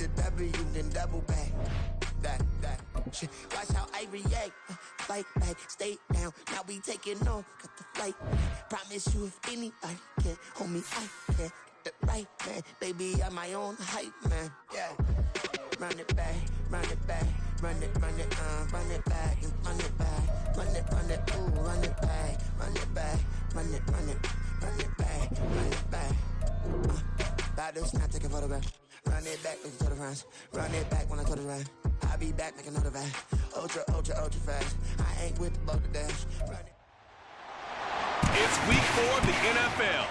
the W, then double back. That. Watch how I react. Fight back, stay down. Now we taking off, got the flight. Promise you if anybody can, homie, I can. Get it right, man. Baby, I'm my own hype, man. Yeah. Run it back, run it back. Run it back, and run it back. Run it, ooh, run it back. Run it back, run it back, run it back. About this, now take a photograph. Run it back, make it to the front. Run it back when I go to ride. I'll be back, make another ride. Ultra fast. I ain't with the boat to dash. It's week 4 of the NFL.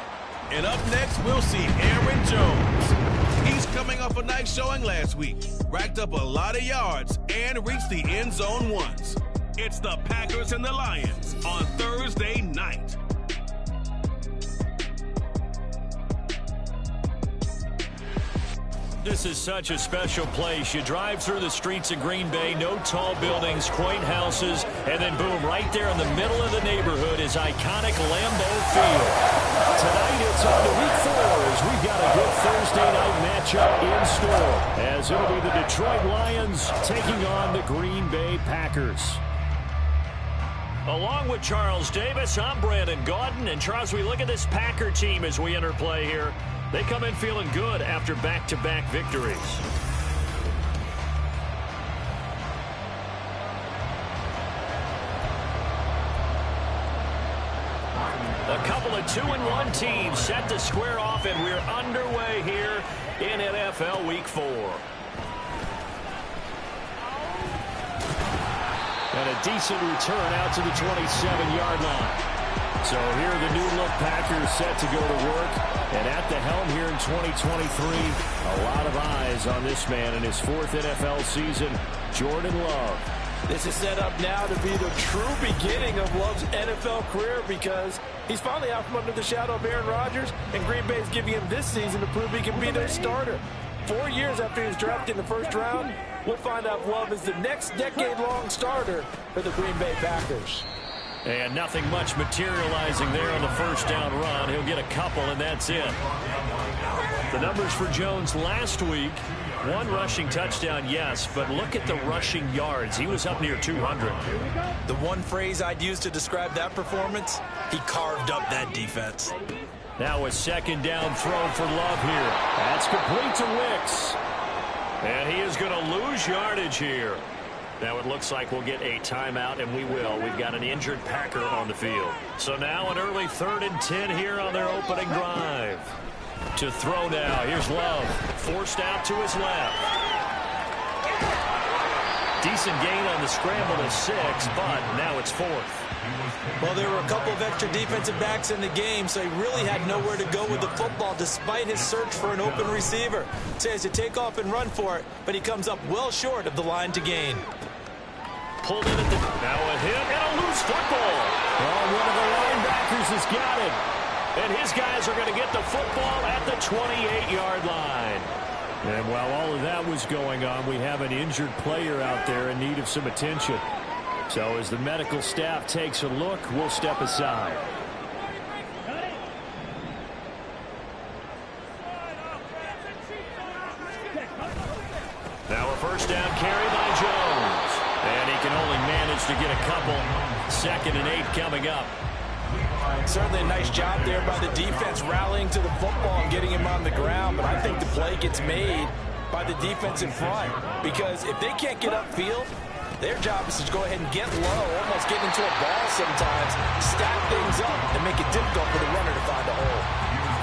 And up next, we'll see Aaron Jones. He's coming off a nice showing last week. Racked up a lot of yards and reached the end zone once. It's the Packers and the Lions on Thursday night. This is such a special place. You drive through the streets of Green Bay, no tall buildings, quaint houses, and then boom, right there in the middle of the neighborhood is iconic Lambeau Field. Tonight it's on to week 4 as we've got a good Thursday night matchup in store, as it'll be the Detroit Lions taking on the Green Bay Packers. Along with Charles Davis, I'm Brandon Gaudin, and Charles, we look at this Packer team as we enter play here. They come in feeling good after back-to-back victories. A couple of 2-1 teams set to square off, and we're underway here in NFL Week 4. And a decent return out to the 27-yard line. So here are the new-look Packers set to go to work. And at the helm here in 2023, a lot of eyes on this man in his 4th NFL season, Jordan Love. This is set up now to be the true beginning of Love's NFL career, because he's finally out from under the shadow of Aaron Rodgers, and Green Bay is giving him this season to prove he can be their starter. 4 years after he was drafted in the first round, we'll find out if Love is the next decade-long starter for the Green Bay Packers. And nothing much materializing there on the first down run. He'll get a couple, and that's it. The numbers for Jones last week, 1 rushing touchdown, yes, but look at the rushing yards. He was up near 200. The one phrase I'd use to describe that performance, he carved up that defense. Now a second down throw for Love here. That's complete to Wicks. And he is going to lose yardage here. Now it looks like we'll get a timeout, and we will. We've got an injured Packer on the field. So now an early 3rd and 10 here on their opening drive. To throw now. Here's Love. Forced out to his left. Decent gain on the scramble to 6, but now it's 4th. Well, there were a couple of extra defensive backs in the game, so he really had nowhere to go with the football despite his search for an open receiver. So he has to take off and run for it, but he comes up well short of the line to gain. Pulled in at the... Now a hit and a loose football. Well, one of the linebackers has got it. And his guys are going to get the football at the 28-yard line. And while all of that was going on, we have an injured player out there in need of some attention. So as the medical staff takes a look, we'll step aside. Now a first down carry by Jones. And he can only manage to get a couple. 2nd and 8 coming up. Certainly a nice job there by the defense rallying to the football and getting him on the ground, but I think the play gets made by the defense in front, because if they can't get upfield, their job is to go ahead and get low, almost get into a ball sometimes, stack things up, and make it difficult for the runner to find a hole.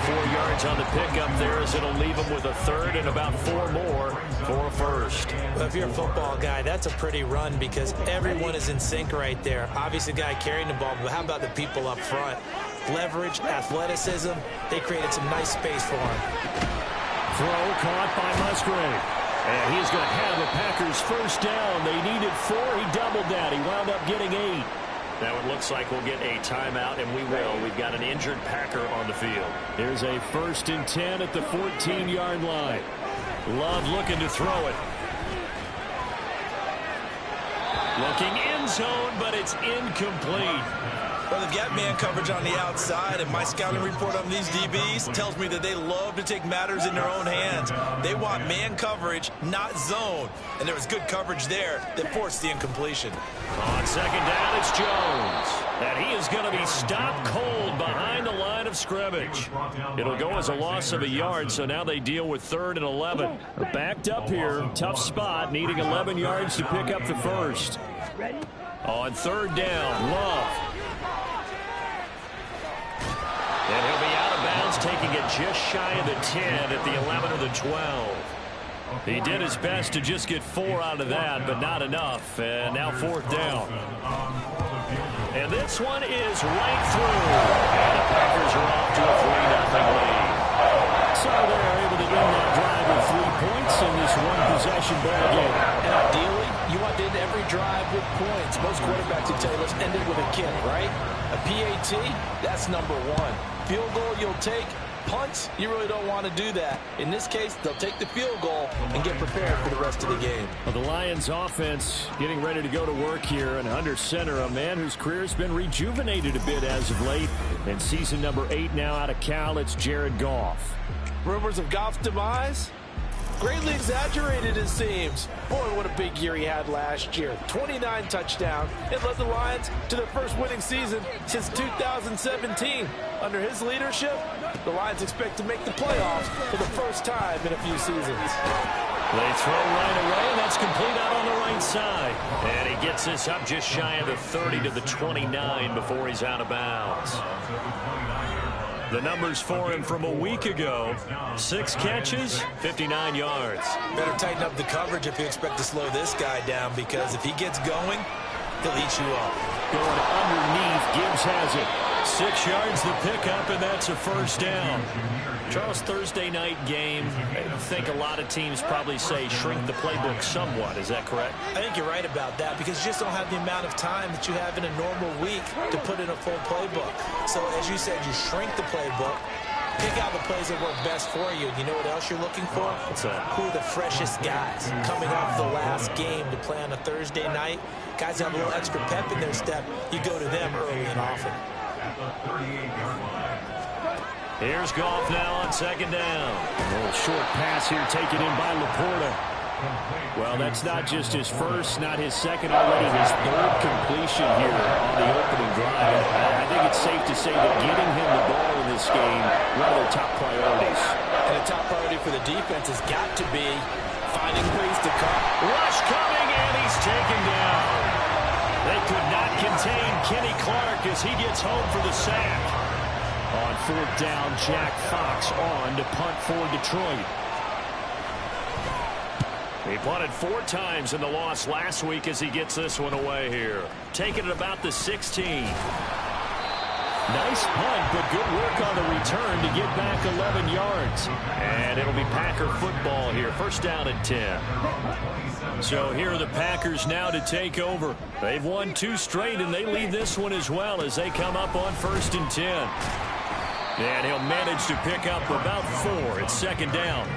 4 yards on the pickup there, as it'll leave him with a 3rd and about 4 more for a 1st. Well, if you're a football guy, that's a pretty run because everyone is in sync right there. Obviously, the guy carrying the ball, but how about the people up front? Leverage, athleticism, they created some nice space for him. Throw caught by Musgrave. And he's going to have the Packers first down. They needed 4. He doubled that. He wound up getting 8. Now it looks like we'll get a timeout, and we will. We've got an injured Packer on the field. Here's a 1st and 10 at the 14-yard line. Love looking to throw it. Looking end zone, but it's incomplete. Well, they've got man coverage on the outside, and my scouting report on these DBs tells me that they love to take matters in their own hands. They want man coverage, not zone. And there was good coverage there that forced the incompletion. On second down, it's Jones. And he is going to be stopped cold behind the line of scrimmage. It'll go as a loss of a yard, so now they deal with 3rd and 11. They're backed up here. Tough spot, needing 11 yards to pick up the first. On 3rd down, Love. And he'll be out of bounds, taking it just shy of the 10 at the 11 or the 12. He did his best to just get 4 out of that, but not enough. And now 4th down. And this one is right through. And the Packers are off to a 3-0 lead. So they're able to end that drive with 3 points in this one-possession ball game. And ideally, you want to end every drive with points. Most quarterbacks would tell you, let's end it with a kick, right? A PAT, that's number 1. Field goal you'll take. Punts, you really don't want to do that. In this case, they'll take the field goal and get prepared for the rest of the game. Well, the Lions offense getting ready to go to work here, and under center, a man whose career has been rejuvenated a bit as of late. In season number 8 now out of Cal, it's Jared Goff. Rumors of Goff's demise? Greatly exaggerated, it seems. Boy, what a big year he had last year. 29 touchdowns and led the Lions to their first winning season since 2017. Under his leadership, the Lions expect to make the playoffs for the first time in a few seasons. They throw right away, and that's complete out on the right side. And he gets this up just shy of the 30 to the 29 before he's out of bounds. The numbers for him from a week ago: 6 catches, 59 yards. Better tighten up the coverage if you expect to slow this guy down, because if he gets going, he'll eat you up. Going underneath, Gibbs has it. 6 yards the pickup, and that's a first down. Charles, Thursday night game, I think a lot of teams probably say shrink the playbook somewhat. Is that correct? I think you're right about that, because you just don't have the amount of time that you have in a normal week to put in a full playbook. So as you said, you shrink the playbook, pick out the plays that work best for you. And you know what else you're looking for? What's that? Who are the freshest guys coming off the last game to play on a Thursday night? Guys that have a little extra pep in their step, you go to them early and often. Here's Goff now on second down. A little short pass here taken in by Laporta. Well, that's not just his first, not his second, already his 3rd completion here on the opening drive. I think it's safe to say that getting him the ball in this game, one of their top priorities. And the top priority for the defense has got to be finding ways to cut. Rush coming, and he's taken down. They could not contain Kenny Clark as he gets home for the sack. On 4th down, Jack Fox on to punt for Detroit. He punted 4 times in the loss last week as he gets this one away here. Taking it about the 16. Nice punt, but good work on the return to get back 11 yards. And it'll be Packer football here. First down and 10. So here are the Packers now to take over. They've won 2 straight, and they lead this one as well as they come up on 1st and 10. And he'll manage to pick up about 4. It's second down.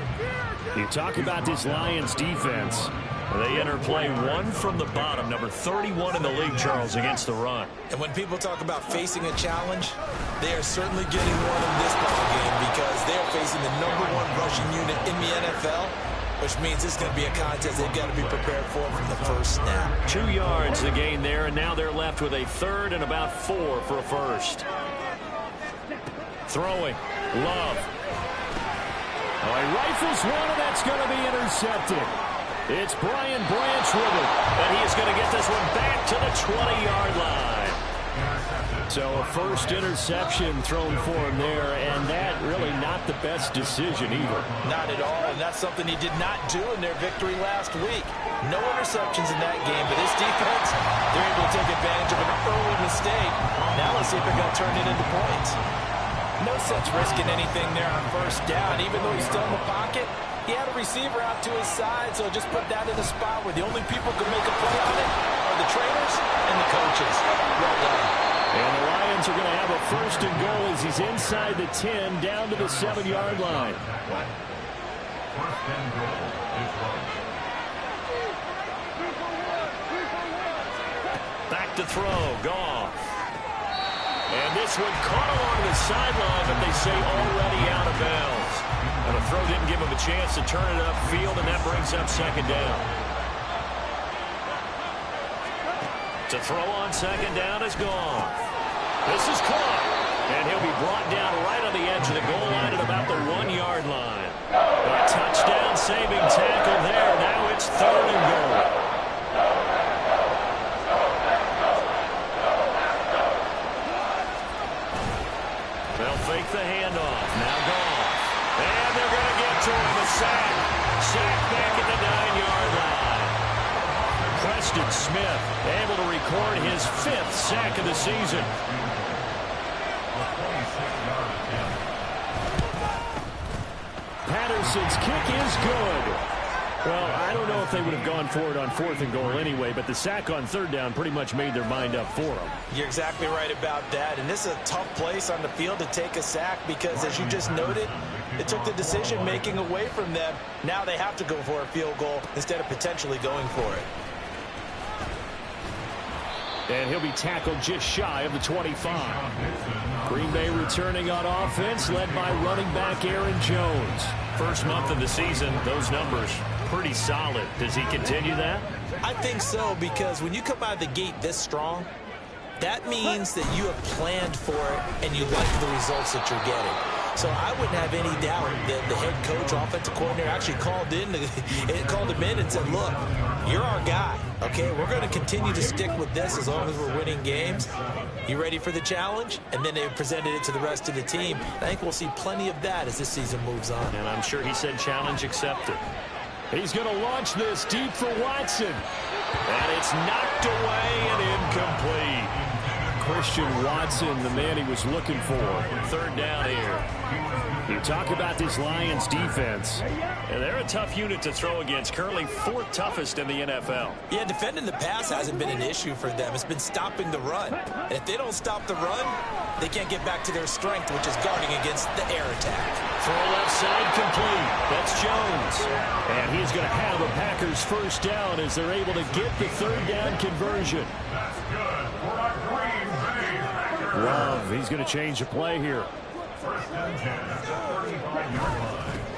You talk about this Lions defense. They enter play 1 from the bottom, number 31 in the league, Charles, against the run. And when people talk about facing a challenge, they are certainly getting one in this ball game, because they're facing the number 1 rushing unit in the NFL, which means it's going to be a contest they've got to be prepared for from the first snap. 2 yards the gain there, and now they're left with a 3rd and about 4 for a first. Throwing, Love. Oh, he rifles one, and that's going to be intercepted. It's Brian Branch with it, and he is going to get this one back to the 20-yard line. So a first interception thrown for him there, and that really not the best decision either. Not at all, and that's something he did not do in their victory last week. No interceptions in that game, but this defense, they're able to take advantage of an early mistake. Now let's see if they're going to turn it into points. No sense risking anything there on first down. Even though he's still in the pocket, he had a receiver out to his side, so just put that in a spot where the only people who can make a play on it are the trainers and the coaches. Well done. And the Lions are going to have a 1st and goal as he's inside the 10, down to the 7-yard line. Back to throw, Goff. And this one caught along the sideline, but they say already out of bounds. And the throw didn't give him a chance to turn it upfield, and that brings up second down. To throw on second down is gone. This is caught. And he'll be brought down right on the edge of the goal line at about the 1-yard line. A touchdown-saving tackle there. Now it's 3rd and goal. They'll fake the handoff. Now gone. And they're going to get to him. A sack. Sack back at the 9-yard line. Preston Smith able to record his 5th sack of the season. Patterson's kick is good. Well, I don't know if they would have gone for it on 4th and goal anyway, but the sack on 3rd down pretty much made their mind up for them. You're exactly right about that, and this is a tough place on the field to take a sack because, as you just noted, it took the decision-making away from them. Now they have to go for a field goal instead of potentially going for it. And he'll be tackled just shy of the 25. Green Bay returning on offense, led by running back Aaron Jones. First month of the season, those numbers pretty solid. Does he continue that? I think so, because when you come out of the gate this strong, that means that you have planned for it and you like the results that you're getting. So I wouldn't have any doubt that the head coach, offensive coordinator, actually called him in and said, look, you're our guy, okay? We're going to continue to stick with this as long as we're winning games. You ready for the challenge? And then they presented it to the rest of the team. I think we'll see plenty of that as this season moves on. And I'm sure he said challenge accepted. He's going to launch this deep for Watson. And it's knocked away and incomplete. Christian Watson, the man he was looking for. 3rd down here. You talk about this Lions defense. And they're a tough unit to throw against. Currently 4th toughest in the NFL. Yeah, defending the pass hasn't been an issue for them. It's been stopping the run. And if they don't stop the run, they can't get back to their strength, which is guarding against the air attack. Throw left side complete. That's Jones. And he's going to have a Packers 1st down as they're able to get the 3rd down conversion. Love, he's going to change the play here.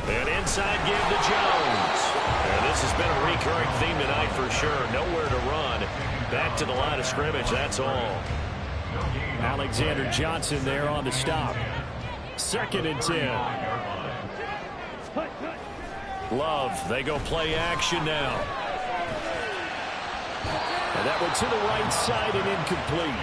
And inside give to Jones. And this has been a recurring theme tonight for sure. Nowhere to run. Back to the line of scrimmage, that's all. Alexander Johnson there on the stop. 2nd and 10. Love, they go play action now. And that went to the right side and incomplete.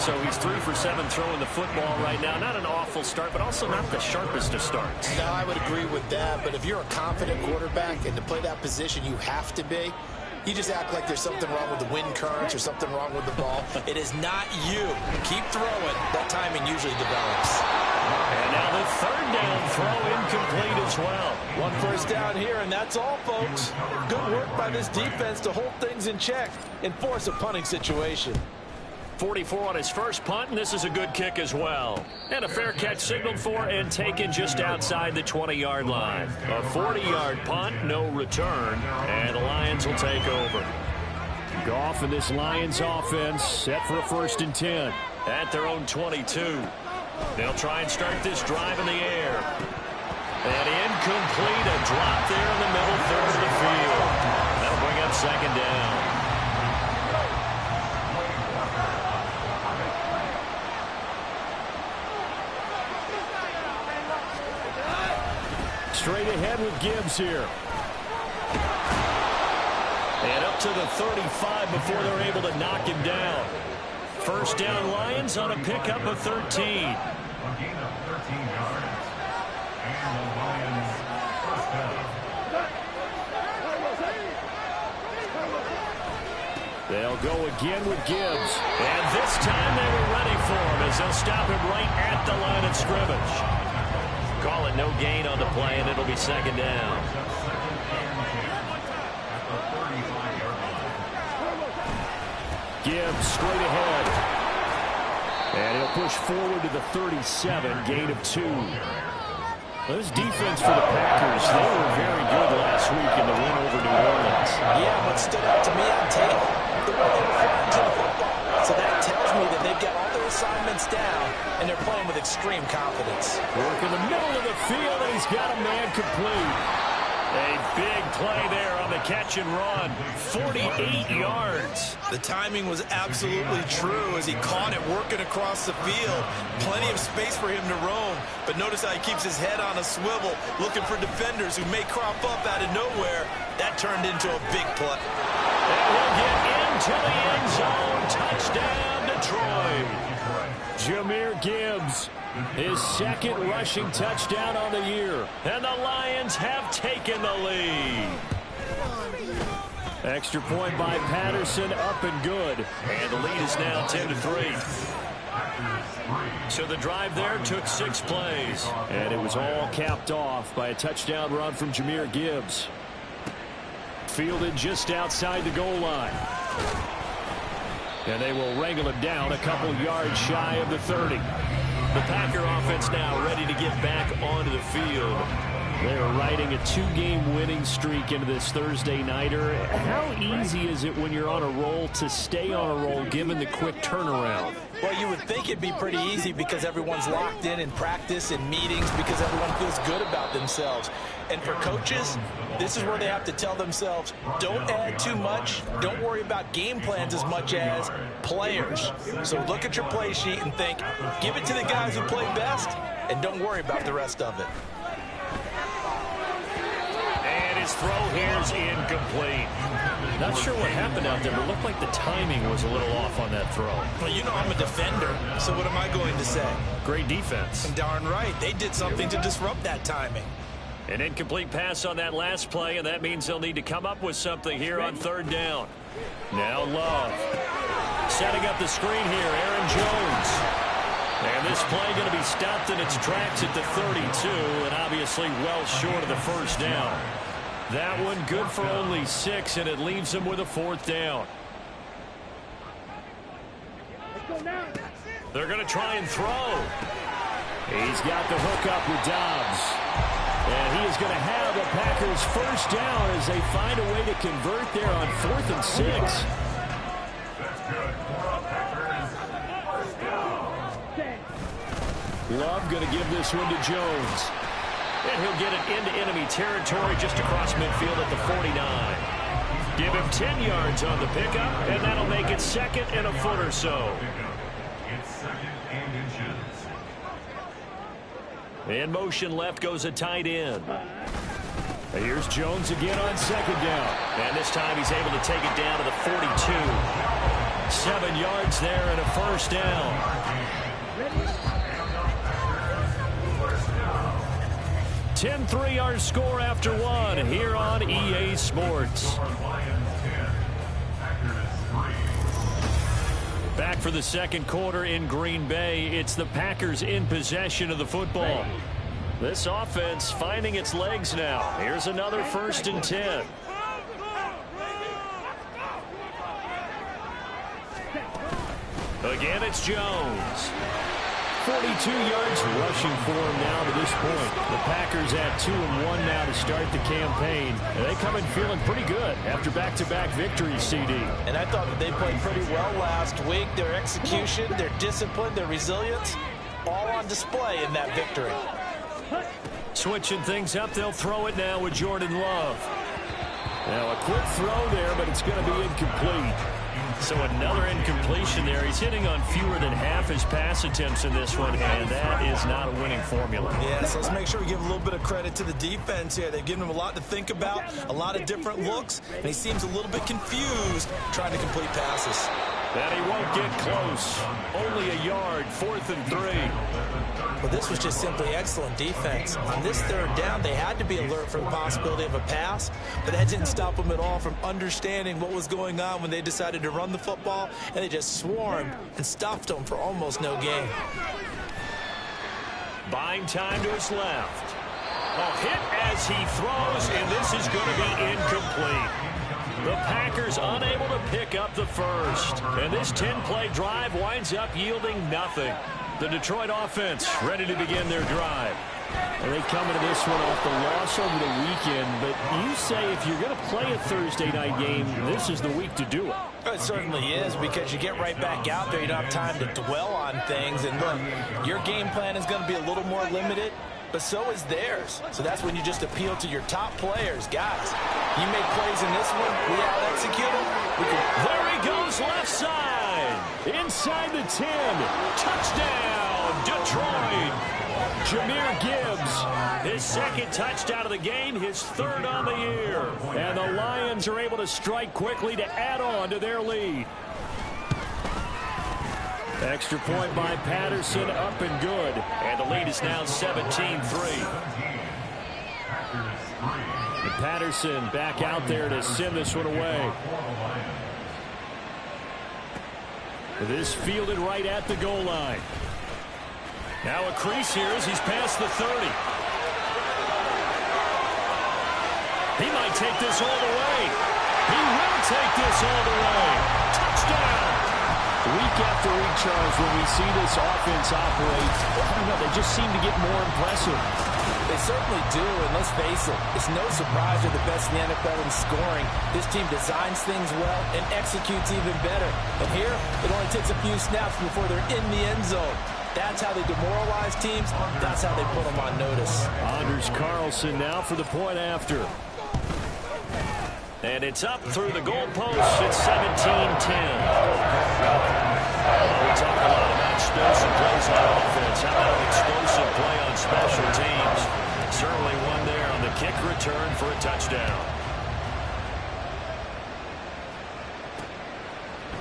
So he's 3 for 7 throwing the football right now. Not an awful start, but also not the sharpest of starts. No, I would agree with that. But if you're a confident quarterback and to play that position you have to be, you just act like there's something wrong with the wind currents or something wrong with the ball. It is not you. Keep throwing. That timing usually develops. And now the 3rd down throw incomplete as well. 1 first down here, and that's all, folks. Good work by this defense to hold things in check and force a punting situation. 44 on his first punt, and this is a good kick as well. And a fair catch signaled for and taken just outside the 20-yard line. A 40-yard punt, no return, and the Lions will take over. Goff and this Lions offense set for a 1st and 10 at their own 22. They'll try and start this drive in the air. And incomplete, a drop there in the middle 3rd of the field. That'll bring up 2nd down. Straight ahead with Gibbs here. And up to the 35 before they're able to knock him down. 1st down Lions on a pickup of 13. They'll go again with Gibbs. And this time they were ready for him as they'll stop him right at the line of scrimmage. Call it no gain on the play, and it'll be 2nd down. Gibbs straight ahead. And he'll push forward to the 37, gain of 2. Well, this defense for the Packers, they were very good last week in the win over New Orleans. Yeah, what stood out to me on tape, the way they were flying to the football. So that tells me that they've got all their assignments down, incomplete. A big play there on the catch and run. 48 yards. The timing was absolutely true as he caught it working across the field. Plenty of space for him to roam. But notice how he keeps his head on a swivel, looking for defenders who may crop up out of nowhere. That turned into a big play. And he'll get into the end zone. Touchdown, Detroit. Jahmyr Gibbs, his second rushing touchdown on the year. And the Lions have taken the lead. Extra point by Patterson, up and good. And the lead is now 10-3. So the drive there took 6 plays. And it was all capped off by a touchdown run from Jahmyr Gibbs. Fielded just outside the goal line. And they will wrangle him down a couple yards shy of the 30. The Packer offense now ready to get back onto the field. They're riding a 2-game winning streak into this Thursday nighter. How easy is it when you're on a roll to stay on a roll given the quick turnaround? Well, you would think it'd be pretty easy because everyone's locked in practice and meetings because everyone feels good about themselves. And for coaches, this is where they have to tell themselves, don't add too much. Don't worry about game plans as much as players. So look at your play sheet and think, give it to the guys who play best, and don't worry about the rest of it. And his throw here is incomplete. Not sure what happened out there, but it looked like the timing was a little off on that throw. Well, you know I'm a defender, so what am I going to say? Great defense. Darn right. They did something to disrupt that timing. An incomplete pass on that last play, and that means they'll need to come up with something here on 3rd down. Now Love. Setting up the screen here, Aaron Jones. And this play going to be stopped in its tracks at the 32, and obviously well short of the 1st down. That one good for only 6, and it leaves them with a 4th down. They're going to try and throw. He's got the hook up with Dobbs. And he is going to have the Packers' 1st down as they find a way to convert there on 4th and 6. Love going to give this one to Jones. And he'll get it into enemy territory just across midfield at the 49. Give him 10 yards on the pickup, and that'll make it 2nd and a foot or so. In motion left goes a tight end. Here's Jones again on 2nd down. And this time he's able to take it down to the 42. 7 yards there and a 1st down. 10-3 our score after 1 here on EA Sports. Back for the 2nd quarter in Green Bay. It's the Packers in possession of the football. This offense finding its legs now. Here's another 1st and 10. Again, it's Jones. 42 yards rushing for him now to this point. The Packers at 2-1 now to start the campaign. And they come in feeling pretty good after back-to-back victories, CD. And I thought that they played pretty well last week. Their execution, their discipline, their resilience, all on display in that victory. Switching things up, they'll throw it now with Jordan Love. Now a quick throw there, but it's going to be incomplete. So another incompletion there. He's hitting on fewer than half his pass attempts in this one, and that is not a winning formula. Yes, let's make sure we give a little bit of credit to the defense here. They've given him a lot to think about, a lot of different looks, and he seems a little bit confused trying to complete passes. And he won't get close. Only a yard, 4th and 3. Well, this was just simply excellent defense. On this 3rd down, they had to be alert for the possibility of a pass, but that didn't stop them at all from understanding what was going on when they decided to run the football, and they just swarmed and stuffed them for almost no gain. Buying time to his left. A hit as he throws, and this is going to be incomplete. The Packers unable to pick up the 1st. And this 10-play drive winds up yielding nothing. The Detroit offense ready to begin their drive. And they come into this one off the loss over the weekend. But you say if you're going to play a Thursday night game, this is the week to do it. It certainly is, because you get right back out there. You don't have time to dwell on things. And look, your game plan is going to be a little more limited. but so is theirs. So that's when you just appeal to your top players. Guys, you make plays in this one, we out-execute them. There he goes left side. Inside the 10. Touchdown, Detroit. Jahmyr Gibbs, his second touchdown of the game, his third on the year. And the Lions are able to strike quickly to add on to their lead. Extra point by Patterson, up and good. And the lead is now 17-3. And Patterson back out there to send this one away. This fielded right at the goal line. Now a crease here as he's past the 30. He might take this all the way. He will take this all the way. Touchdown. Week after week, Charles, when we see this offense operate, I don't know, they just seem to get more impressive. They certainly do, and let's face it, it's no surprise they're the best in the NFL in scoring. This team designs things well and executes even better. And here, it only takes a few snaps before they're in the end zone. That's how they demoralize teams. That's how they put them on notice. Anders Carlson now for the point after. And it's up through the goalpost. It's 17-10. We talk a lot about explosive plays on offense. How about an explosive play on special teams? Certainly one there on the kick return for a touchdown.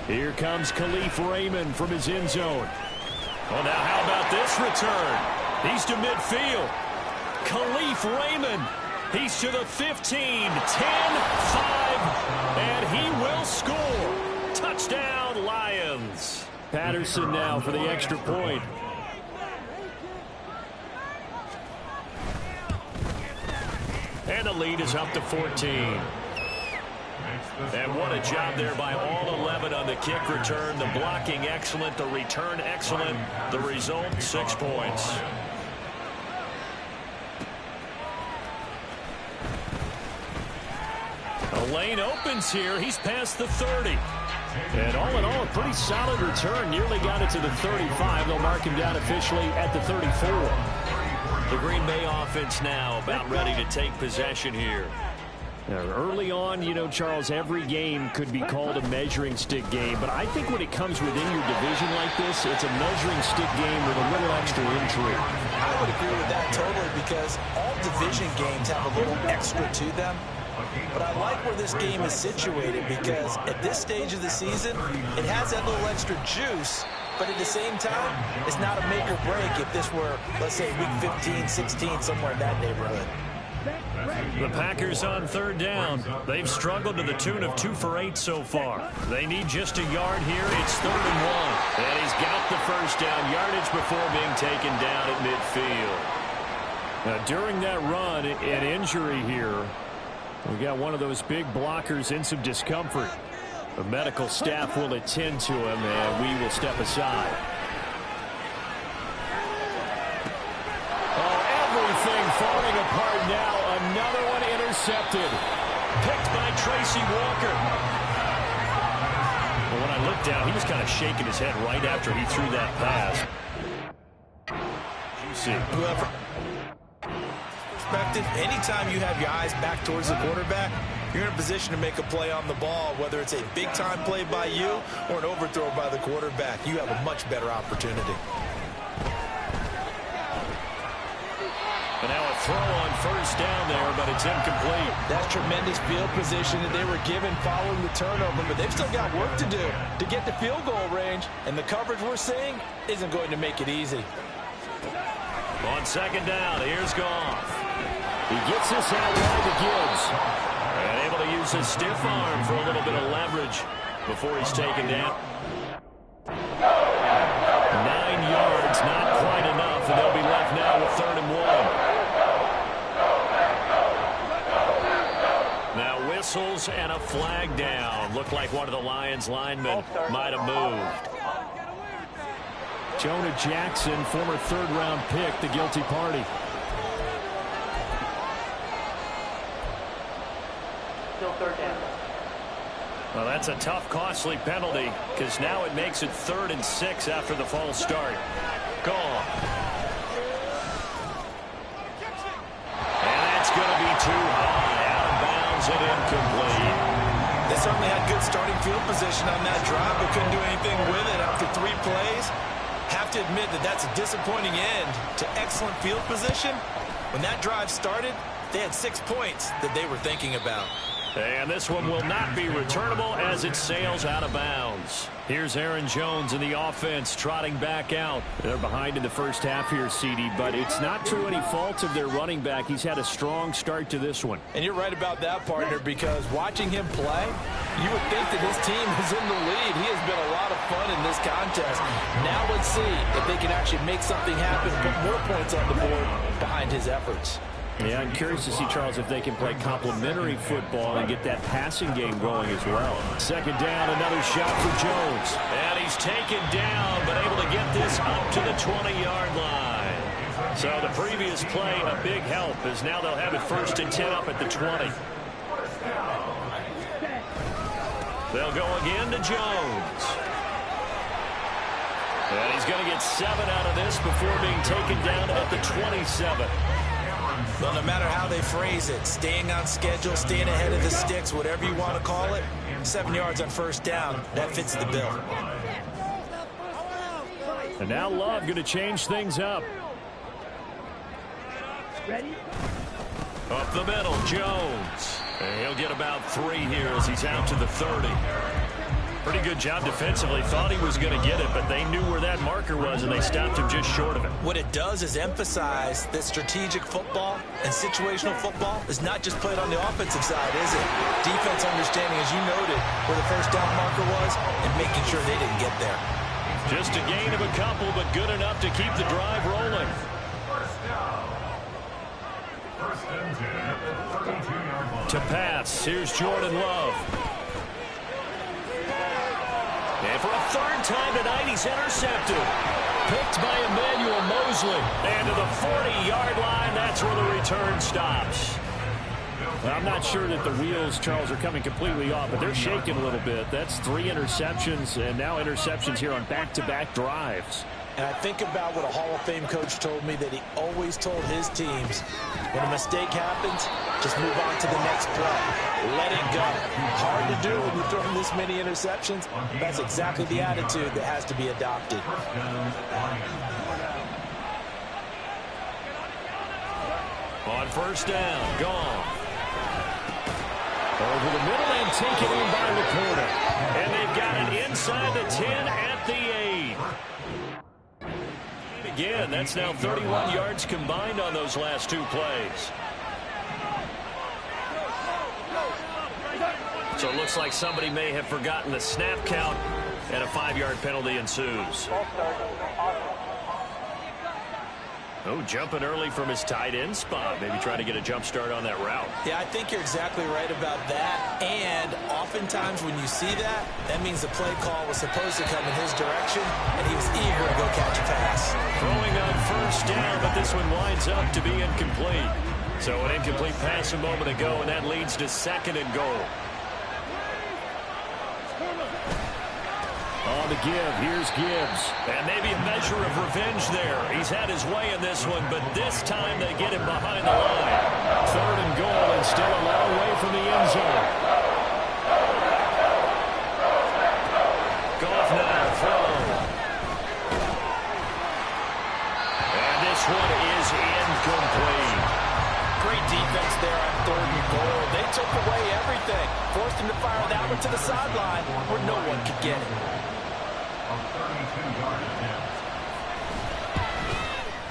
Here comes Khalif Raymond from his end zone. Well, now how about this return? He's to midfield. Khalif Raymond. He's to the 15, 10, 5, and he will score. Touchdown, Lions. Patterson now for the extra point. And the lead is up to 14. And what a job there by all 11 on the kick return. The blocking excellent, the return excellent. The result, 6 points. The lane opens here. He's past the 30. And all in all, a pretty solid return. Nearly got it to the 35. They'll mark him down officially at the 34. The Green Bay offense now about ready to take possession here. Now, early on, you know, Charles, every game could be called a measuring stick game. But I think when it comes within your division like this, it's a measuring stick game with a little extra intrigue. I would agree with that totally because all division games have a little extra to them. But I like where this game is situated because at this stage of the season, it has that little extra juice. But at the same time, it's not a make or break if this were, let's say, week 15, 16, somewhere in that neighborhood. The Packers on third down. They've struggled to the tune of 2 for 8 so far. They need just a yard here. It's 3rd and 1. And he's got the first down yardage before being taken down at midfield. Now, during that run, an injury here. We got one of those big blockers in some discomfort. The medical staff will attend to him, and we will step aside. Oh, everything falling apart now. Another one intercepted. Picked by Tracy Walker. Well, when I looked down, he was kind of shaking his head right after he threw that pass. You see. Whoever. Anytime you have your eyes back towards the quarterback, you're in a position to make a play on the ball, whether it's a big-time play by you or an overthrow by the quarterback. You have a much better opportunity. And now a throw on first down there, but it's incomplete. That's tremendous field position that they were given following the turnover, but they've still got work to do to get the field goal range, and the coverage we're seeing isn't going to make it easy. On second down, here's Goff. He gets this out wide to Gibbs. And able to use his stiff arm for a little bit of leverage before he's taken down. 9 yards, not quite enough, and they'll be left now with 3rd and 1. Now whistles and a flag down. Looked like one of the Lions linemen might have moved. Jonah Jackson, former 3rd-round pick, the guilty party. Still 3rd down. Well, that's a tough, costly penalty because now it makes it 3rd and 6 after the false start. Gone. too high, out of bounds and incomplete. They certainly had good starting field position on that drive, but couldn't do anything with it after 3 plays. Have to admit that that's a disappointing end to excellent field position. When that drive started, they had 6 points that they were thinking about. And this one will not be returnable as it sails out of bounds. Here's Aaron Jones in the offense trotting back out. They're behind in the first half here, CD, but it's not through any fault of their running back. He's had a strong start to this one. And you're right about that, partner, because watching him play, you would think that his team is in the lead. He has been a lot of fun in this contest. Now let's see if they can actually make something happen, put more points on the board behind his efforts. Yeah, I'm curious to see, Charles, if they can play complementary football and get that passing game going as well. Second down, another shot for Jones. And he's taken down, but able to get this up to the 20-yard line. So the previous play, a big help, as now they'll have it 1st and 10 up at the 20. They'll go again to Jones. And he's going to get 7 out of this before being taken down at the 27. Well, no matter how they phrase it, staying on schedule, staying ahead of the sticks, whatever you want to call it, 7 yards on 1st down, that fits the bill. And now Love going to change things up. Up the middle, Jones. And he'll get about 3 here as he's out to the 30. Pretty good job defensively. Thought he was going to get it, but they knew where that marker was, and they stopped him just short of it. What it does is emphasize that strategic football and situational football is not just played on the offensive side, is it? Defense understanding, as you noted, where the 1st down marker was and making sure they didn't get there. Just a gain of a couple, but good enough to keep the drive rolling. To pass, here's Jordan Love. And for a 3rd time tonight, he's intercepted. Picked by Emmanuel Mosley. And to the 40-yard line, that's where the return stops. I'm not sure that the wheels, Charles, are coming completely off, but they're shaking a little bit. That's 3 interceptions, and now interceptions here on back-to-back drives. And I think about what a Hall of Fame coach told me, that he always told his teams, when a mistake happens, just move on to the next play. Let it go. Hard to do when you throw this many interceptions. That's exactly the attitude that has to be adopted. On 1st down, gone. Over the middle and taken in by the corner. And they've got it inside the 10 at the 8. Again, that's now 31 yards combined on those last 2 plays. So it looks like somebody may have forgotten the snap count, and a 5-yard penalty ensues. Oh, jumping early from his tight end spot. Maybe trying to get a jump start on that route. Yeah, I think you're exactly right about that. And oftentimes when you see that, that means the play call was supposed to come in his direction, and he was eager to go catch a pass. Throwing on 1st down, but this one winds up to be incomplete. So an incomplete pass a moment ago, and that leads to 2nd and goal. On the give, here's Gibbs. And maybe a measure of revenge there. He's had his way in this one, but this time they get him behind the line. 3rd and goal, and still a long way from the end zone. Goff now thrown. And this one is incomplete. Great defense there on 3rd and goal. They took away everything. Forced him to fire that one to the sideline where no one could get it.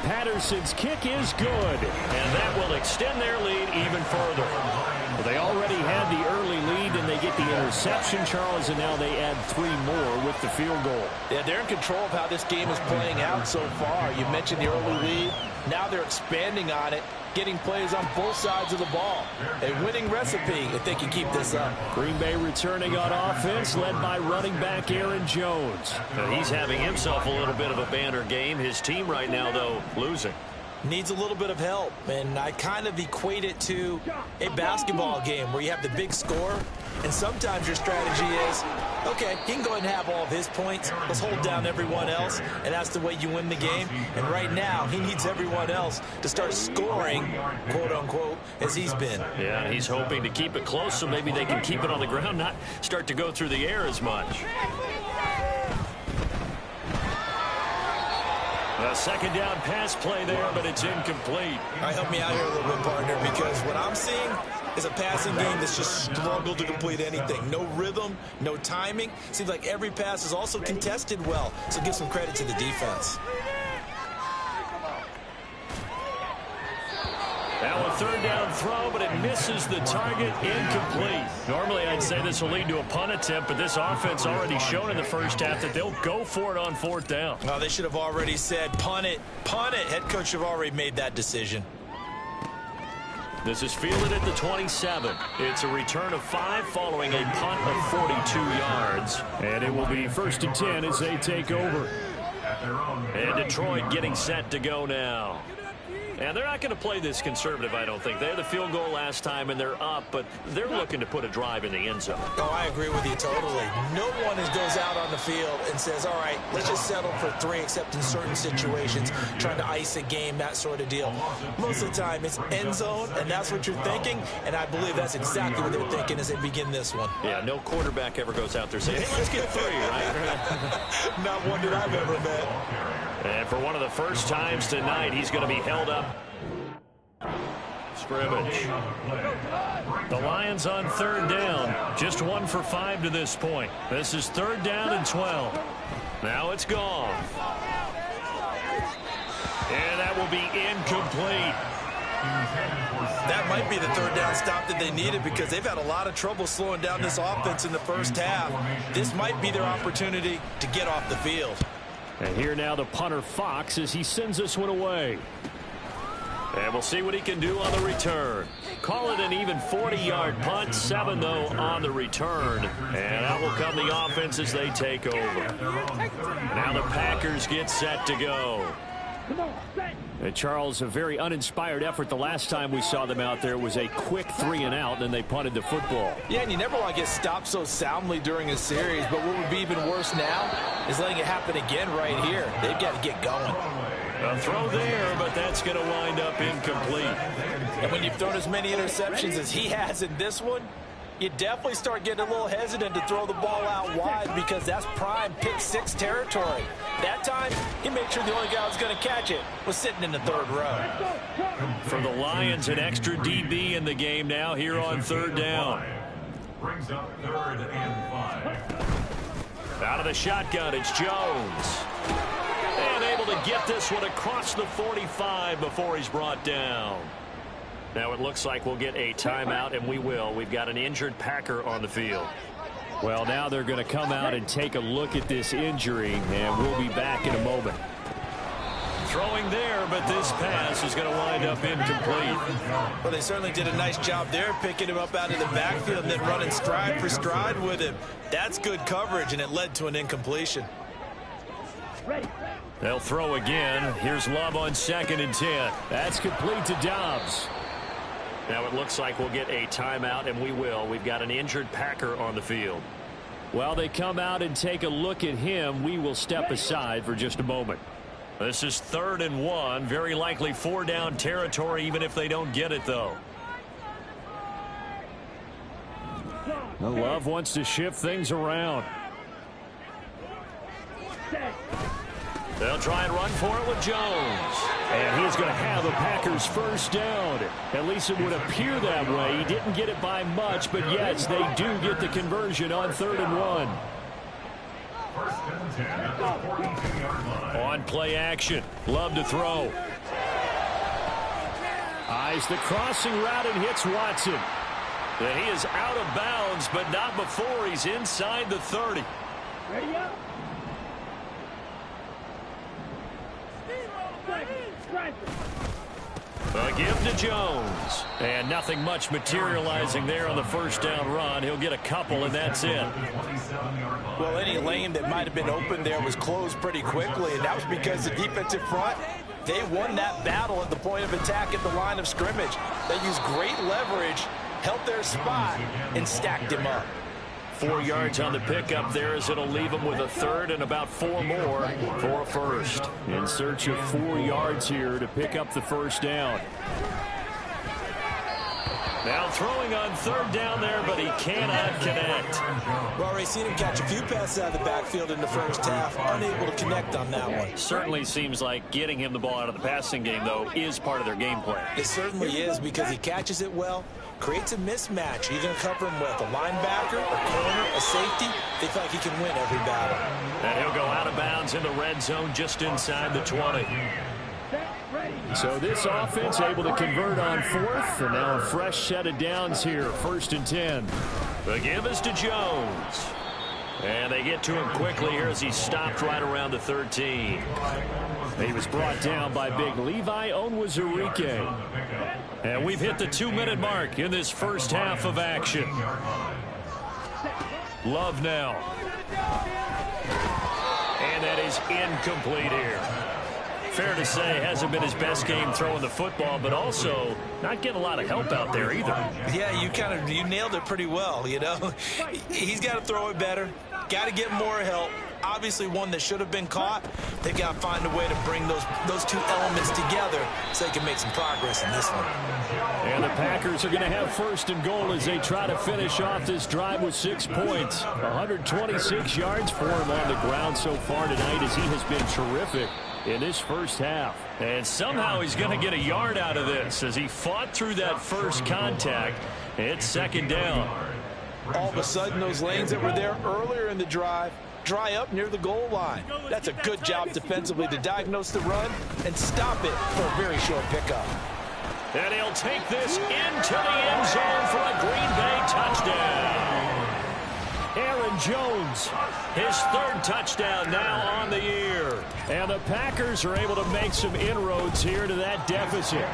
Patterson's kick is good, and that will extend their lead even further. Well, they already had the early lead, and they get the interception, Charles, and now they add 3 more with the field goal. Yeah, they're in control of how this game is playing out so far. You mentioned the early lead. Now they're expanding on it, getting plays on both sides of the ball. A winning recipe if they can keep this up. Green Bay returning on offense, led by running back Aaron Jones. Now, he's having himself a little bit of a banner game. His team right now, though, losing. Needs a little bit of help, and I kind of equate it to a basketball game where you have the big score, And sometimes your strategy is, okay, he can go ahead and have all of his points. Let's hold down everyone else, and that's the way you win the game. And right now, he needs everyone else to start scoring, quote-unquote, as he's been. Yeah, he's hoping to keep it close so maybe they can keep it on the ground, not start to go through the air as much. A second down pass play there, but it's incomplete. All right, help me out here a little bit, partner, because what I'm seeing is a passing game that's just struggled to complete anything. No rhythm, no timing. Seems like every pass is also contested well, so give some credit to the defense. Now a third down throw, but it misses the target, incomplete. Normally I'd say this will lead to a punt attempt, but this offense already shown in the first half that they'll go for it on fourth down. Oh, they should have already said, punt it, punt it. Head coach have already made that decision. This is fielded at the 27. It's a return of 5 following a punt of 42 yards. And it will be 1st and 10 as they take over. And Detroit getting set to go now. And they're not going to play this conservative, I don't think. They had the field goal last time, and they're up, but they're looking to put a drive in the end zone. Oh, I agree with you totally. No one goes out on the field and says, all right, let's just settle for 3, except in certain situations, trying to ice a game, that sort of deal. Most of the time, it's end zone, and that's what you're thinking, and I believe that's exactly what they're thinking as they begin this one. Yeah, no quarterback ever goes out there saying, hey, let's get 3, right? Not one that I've ever met. And for one of the first times tonight, he's going to be held up. Scrimmage. The Lions on third down. Just 1 for 5 to this point. This is 3rd down and 12. Now it's gone. And that will be incomplete. That might be the 3rd down stop that they needed because they've had a lot of trouble slowing down this offense in the first half. This might be their opportunity to get off the field. And here now the punter Fox as he sends this one away. And we'll see what he can do on the return. Call it an even 40-yard punt. 7, though, on the return. And out will come the offense as they take over. Now the Packers get set to go. And Charles, a very uninspired effort. The last time we saw them out there was a quick 3-and-out, and then they punted the football. Yeah, and you never want to get stopped so soundly during a series, but what would be even worse now is letting it happen again right here. They've got to get going. A throw there, but that's going to wind up incomplete. And when you've thrown as many interceptions as he has in this one, you definitely start getting a little hesitant to throw the ball out wide because that's prime pick 6 territory. That time, he made sure the only guy who was going to catch it was sitting in the 3rd row. For the Lions, an extra DB in the game now here on 3rd down. Brings up 3rd and 5. Out of the shotgun, it's Jones. And able to get this one across the 45 before he's brought down. Now it looks like we'll get a timeout, and we will. We've got an injured Packer on the field. Well, now they're going to come out and take a look at this injury, and we'll be back in a moment. Throwing there, but this pass is going to wind up incomplete. Well, they certainly did a nice job there, picking him up out of the backfield and then running stride for stride with him. That's good coverage, and it led to an incompletion. They'll throw again. Here's Love on 2nd and 10. That's complete to Dobbs. Now it looks like we'll get a timeout, and we will. We've got an injured Packer on the field. While they come out and take a look at him, we will step aside for just a moment. This is 3rd and 1. Very likely 4-down territory, even if they don't get it, though. Love wants to shift things around. They'll try and run for it with Jones. And he's going to have a Packers 1st down. At least it would appear that way. He didn't get it by much, but yes, they do get the conversion on 3rd and 1. 1st and 10 at the 42-yard line. On play action. Love to throw. Eyes the crossing route and hits Watson. And he is out of bounds, but not before he's inside the 30. Ready up. A give to Jones. And nothing much materializing there on the 1st down run. He'll get a couple, and that's it. Well, any lane that might have been open there was closed pretty quickly, and that was because the defensive front, they won that battle at the point of attack at the line of scrimmage. They used great leverage held their spot, and stacked him up. 4 yards on the pickup there as it'll leave him with a third and about 4 more for a first. In search of 4 yards here to pick up the first down. Now throwing on third down there, but he cannot connect. We've already seen him catch a few passes out of the backfield in the first half, unable to connect on that one. Certainly seems like getting him the ball out of the passing game, though, is part of their game plan. It certainly is, because he catches it well, creates a mismatch. You're going to cover him with a linebacker, a corner, a safety. They feel like he can win every battle. And he'll go out of bounds in the red zone just inside the 20. So this offense able to convert on fourth, and now a fresh set of downs here, 1st and 10. The give is to Jones. And they get to him quickly here as he stopped right around the 13. He was brought down by big Levi Onwuzurike. And we've hit the 2-minute mark in this first half of action. Love now. And that is incomplete here. Fair to say, hasn't been his best game throwing the football, but also not getting a lot of help out there either. Yeah, you nailed it pretty well, you know. He's got to throw it better, got to get more help. Obviously one that should have been caught. They've got to find a way to bring those two elements together so they can make some progress in this one. And the Packers are going to have 1st and goal as they try to finish off this drive with 6 points. 126 yards for him on the ground so far tonight as he has been terrific in this first half. And somehow he's going to get a yard out of this as he fought through that first contact. It's 2nd down. All of a sudden, those lanes that were there earlier in the drive dry up near the goal line. That's a good job defensively to diagnose the run and stop it for a very short pickup. And he'll take this into the end zone for a Green Bay touchdown. Aaron Jones, his 3rd touchdown now on the year. And the Packers are able to make some inroads here to that deficit.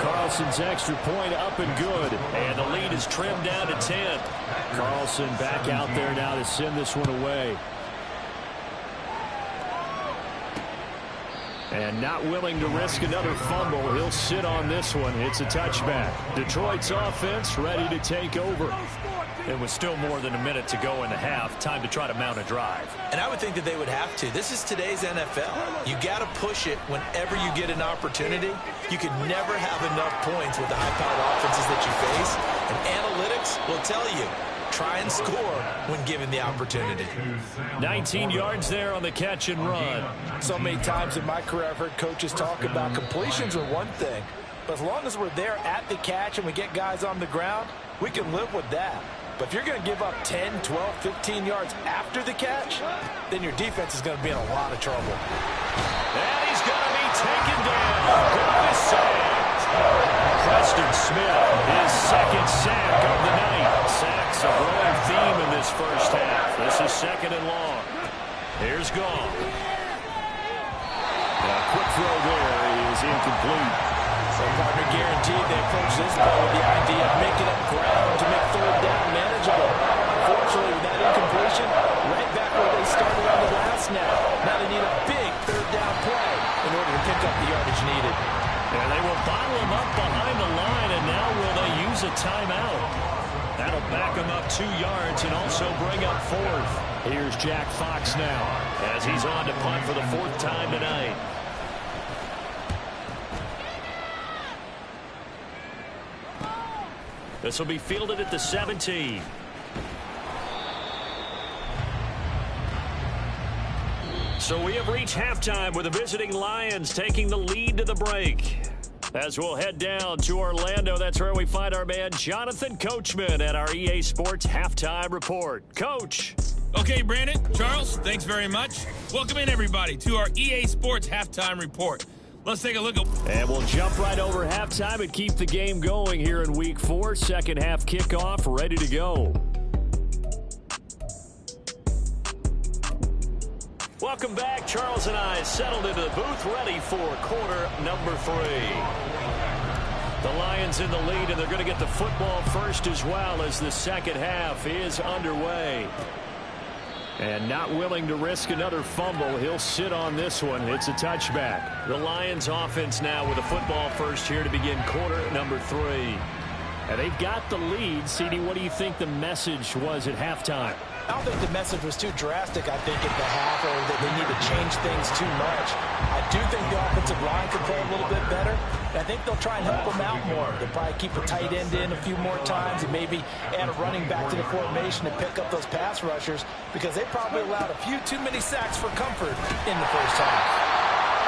Carlson's extra point up and good. And the lead is trimmed down to 10. Carlson back out there now to send this one away. And not willing to risk another fumble. He'll sit on this one. It's a touchback. Detroit's offense ready to take over. It was still more than a minute to go in the half. Time to try to mount a drive. And I would think that they would have to. This is today's NFL. You got to push it whenever you get an opportunity. You can never have enough points with the high-powered offenses that you face. And analytics will tell you, try and score when given the opportunity. 19 yards there on the catch and run. So many times in my career I've heard coaches talk about completions are one thing. But as long as we're there at the catch and we get guys on the ground, we can live with that. But if you're going to give up 10, 12, 15 yards after the catch, then your defense is going to be in a lot of trouble. And he's going to be taken down. Good sack. Preston Smith, his 2nd sack of the night. Sacks a growing theme in this first half. This is 2nd and long. Here's Gall. A quick throw there is incomplete. So partner guaranteed they approach this play with the idea of making up ground to make 3rd down manageable. Unfortunately, with that incompletion, right back where they started on the last snap. Now they need a big 3rd down play in order to pick up the yardage needed. And they will bottle him up behind the line, and now will they use a timeout? That'll back him up 2 yards and also bring up 4th. Here's Jack Fox now as he's on to punt for the 4th time tonight. This will be fielded at the 17. So we have reached halftime with the visiting Lions taking the lead to the break. As we'll head down to Orlando, that's where we find our man Jonathan Coachman at our EA Sports Halftime Report. Coach. Okay, Brandon, Charles, thanks very much. Welcome in, everybody, to our EA Sports Halftime Report. Let's take a look at... And we'll jump right over halftime and keep the game going here in Week 4. Second half kickoff, ready to go. Welcome back. Charles and I settled into the booth, ready for quarter number 3. The Lions in the lead, and they're going to get the football first as well as the second half is underway. And not willing to risk another fumble. He'll sit on this one. It's a touchback. The Lions offense now with a football first here to begin quarter number 3. And they've got the lead. CD, what do you think the message was at halftime? I don't think the message was too drastic, I think, at the half, or that they need to change things too much. I do think the offensive line can play a little bit better. And I think they'll try and help them out more. They'll probably keep a tight end in a few more times and maybe add a running back to the formation to pick up those pass rushers, because they probably allowed a few too many sacks for comfort in the first half.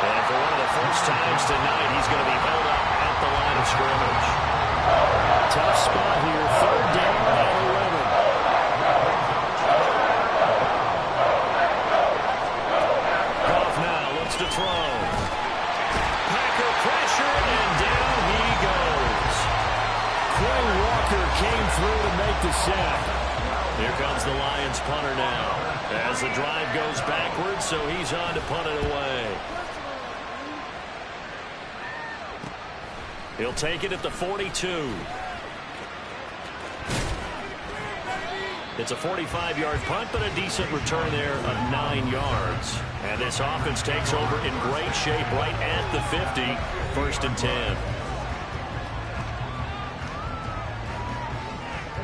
And for one of the first times tonight, he's going to be held up at the line of scrimmage. Tough spot here. 3rd down at 11. Goff now looks to throw. Packer pressure, and down he goes. Quay Walker came through to make the sack. Here comes the Lions punter now, as the drive goes backwards, so he's on to punt it away. He'll take it at the 42. It's a 45-yard punt, but a decent return there of 9 yards. And this offense takes over in great shape right at the 50. 1st and 10.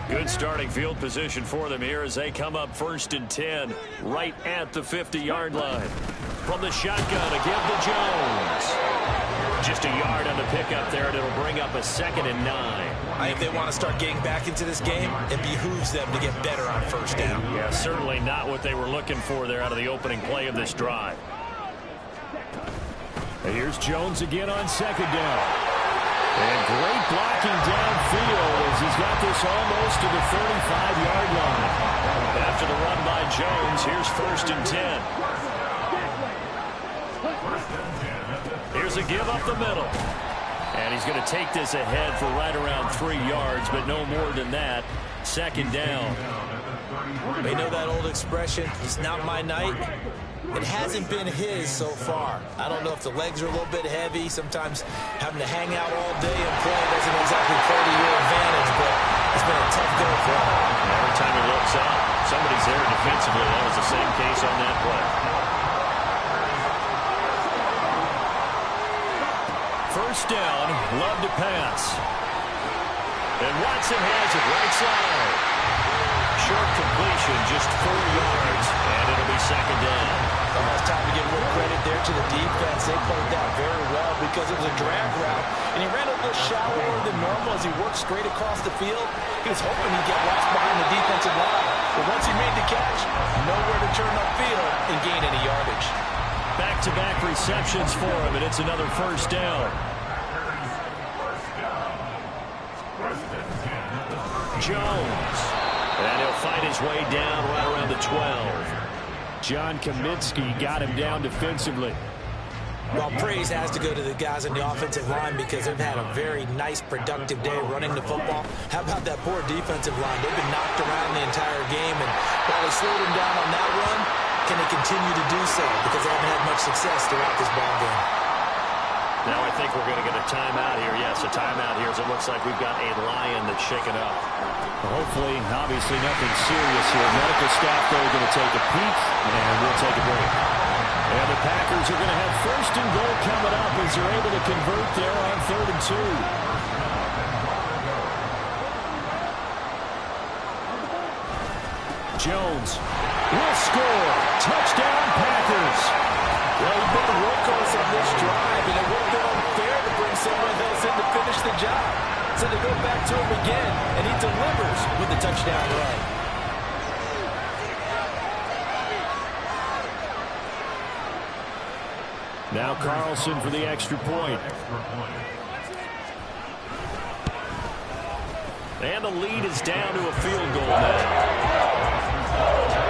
Good starting field position for them here as they come up 1st and 10 right at the 50-yard line. From the shotgun, a give to Jones. Just a yard on the pickup there, and it'll bring up a 2nd and 9. If they want to start getting back into this game, it behooves them to get better on 1st down. Yeah, certainly not what they were looking for there out of the opening play of this drive. And here's Jones again on 2nd down. And great blocking downfield as he's got this almost to the 35-yard line. After the run by Jones, here's 1st and 10. Here's a give up the middle. And he's going to take this ahead for right around 3 yards, but no more than that. 2nd down. They know that old expression, it's not my night. It hasn't been his so far. I don't know if the legs are a little bit heavy. Sometimes having to hang out all day and play doesn't exactly play to your advantage, but it's been a tough go for him. Every time he looks up, somebody's there defensively. That was the same case on that play. 1st down, Love to pass. And Watson has it right side. Short completion, just 4 yards, and it'll be 2nd down. It's time to give real credit there to the defense. They played that very well because it was a drag route, and he ran a little shallower than normal as he worked straight across the field. He was hoping he'd get lost behind the defensive line, but once he made the catch, nowhere to turn upfield and gain any yardage. Back-to-back receptions for him, and it's another 1st down. Jones. And he'll fight his way down right around the 12. John Kaminsky got him down defensively. Well, praise has to go to the guys on the offensive line because they've had a very nice, productive day running the football. How about that poor defensive line? They've been knocked around the entire game, and while they slowed them down on that run, can they continue to do so? Because they haven't had much success throughout this ball game. Now I think we're going to get a timeout here. Yes, a timeout here as it looks like we've got a Lion that's shaken up. Hopefully, obviously nothing serious here. Medical staff, though, are going to take a peek, and we'll take a break. And the Packers are going to have 1st and goal coming up as they're able to convert there on 3rd and 2. Jones will score. Touchdown, Packers. Well, he's been a workhorse on this drive, and it would have been unfair to bring someone else in to finish the job. So they go back to him again, and he delivers with the touchdown run. Now Carlson for the extra point. And the lead is down to a field goal now.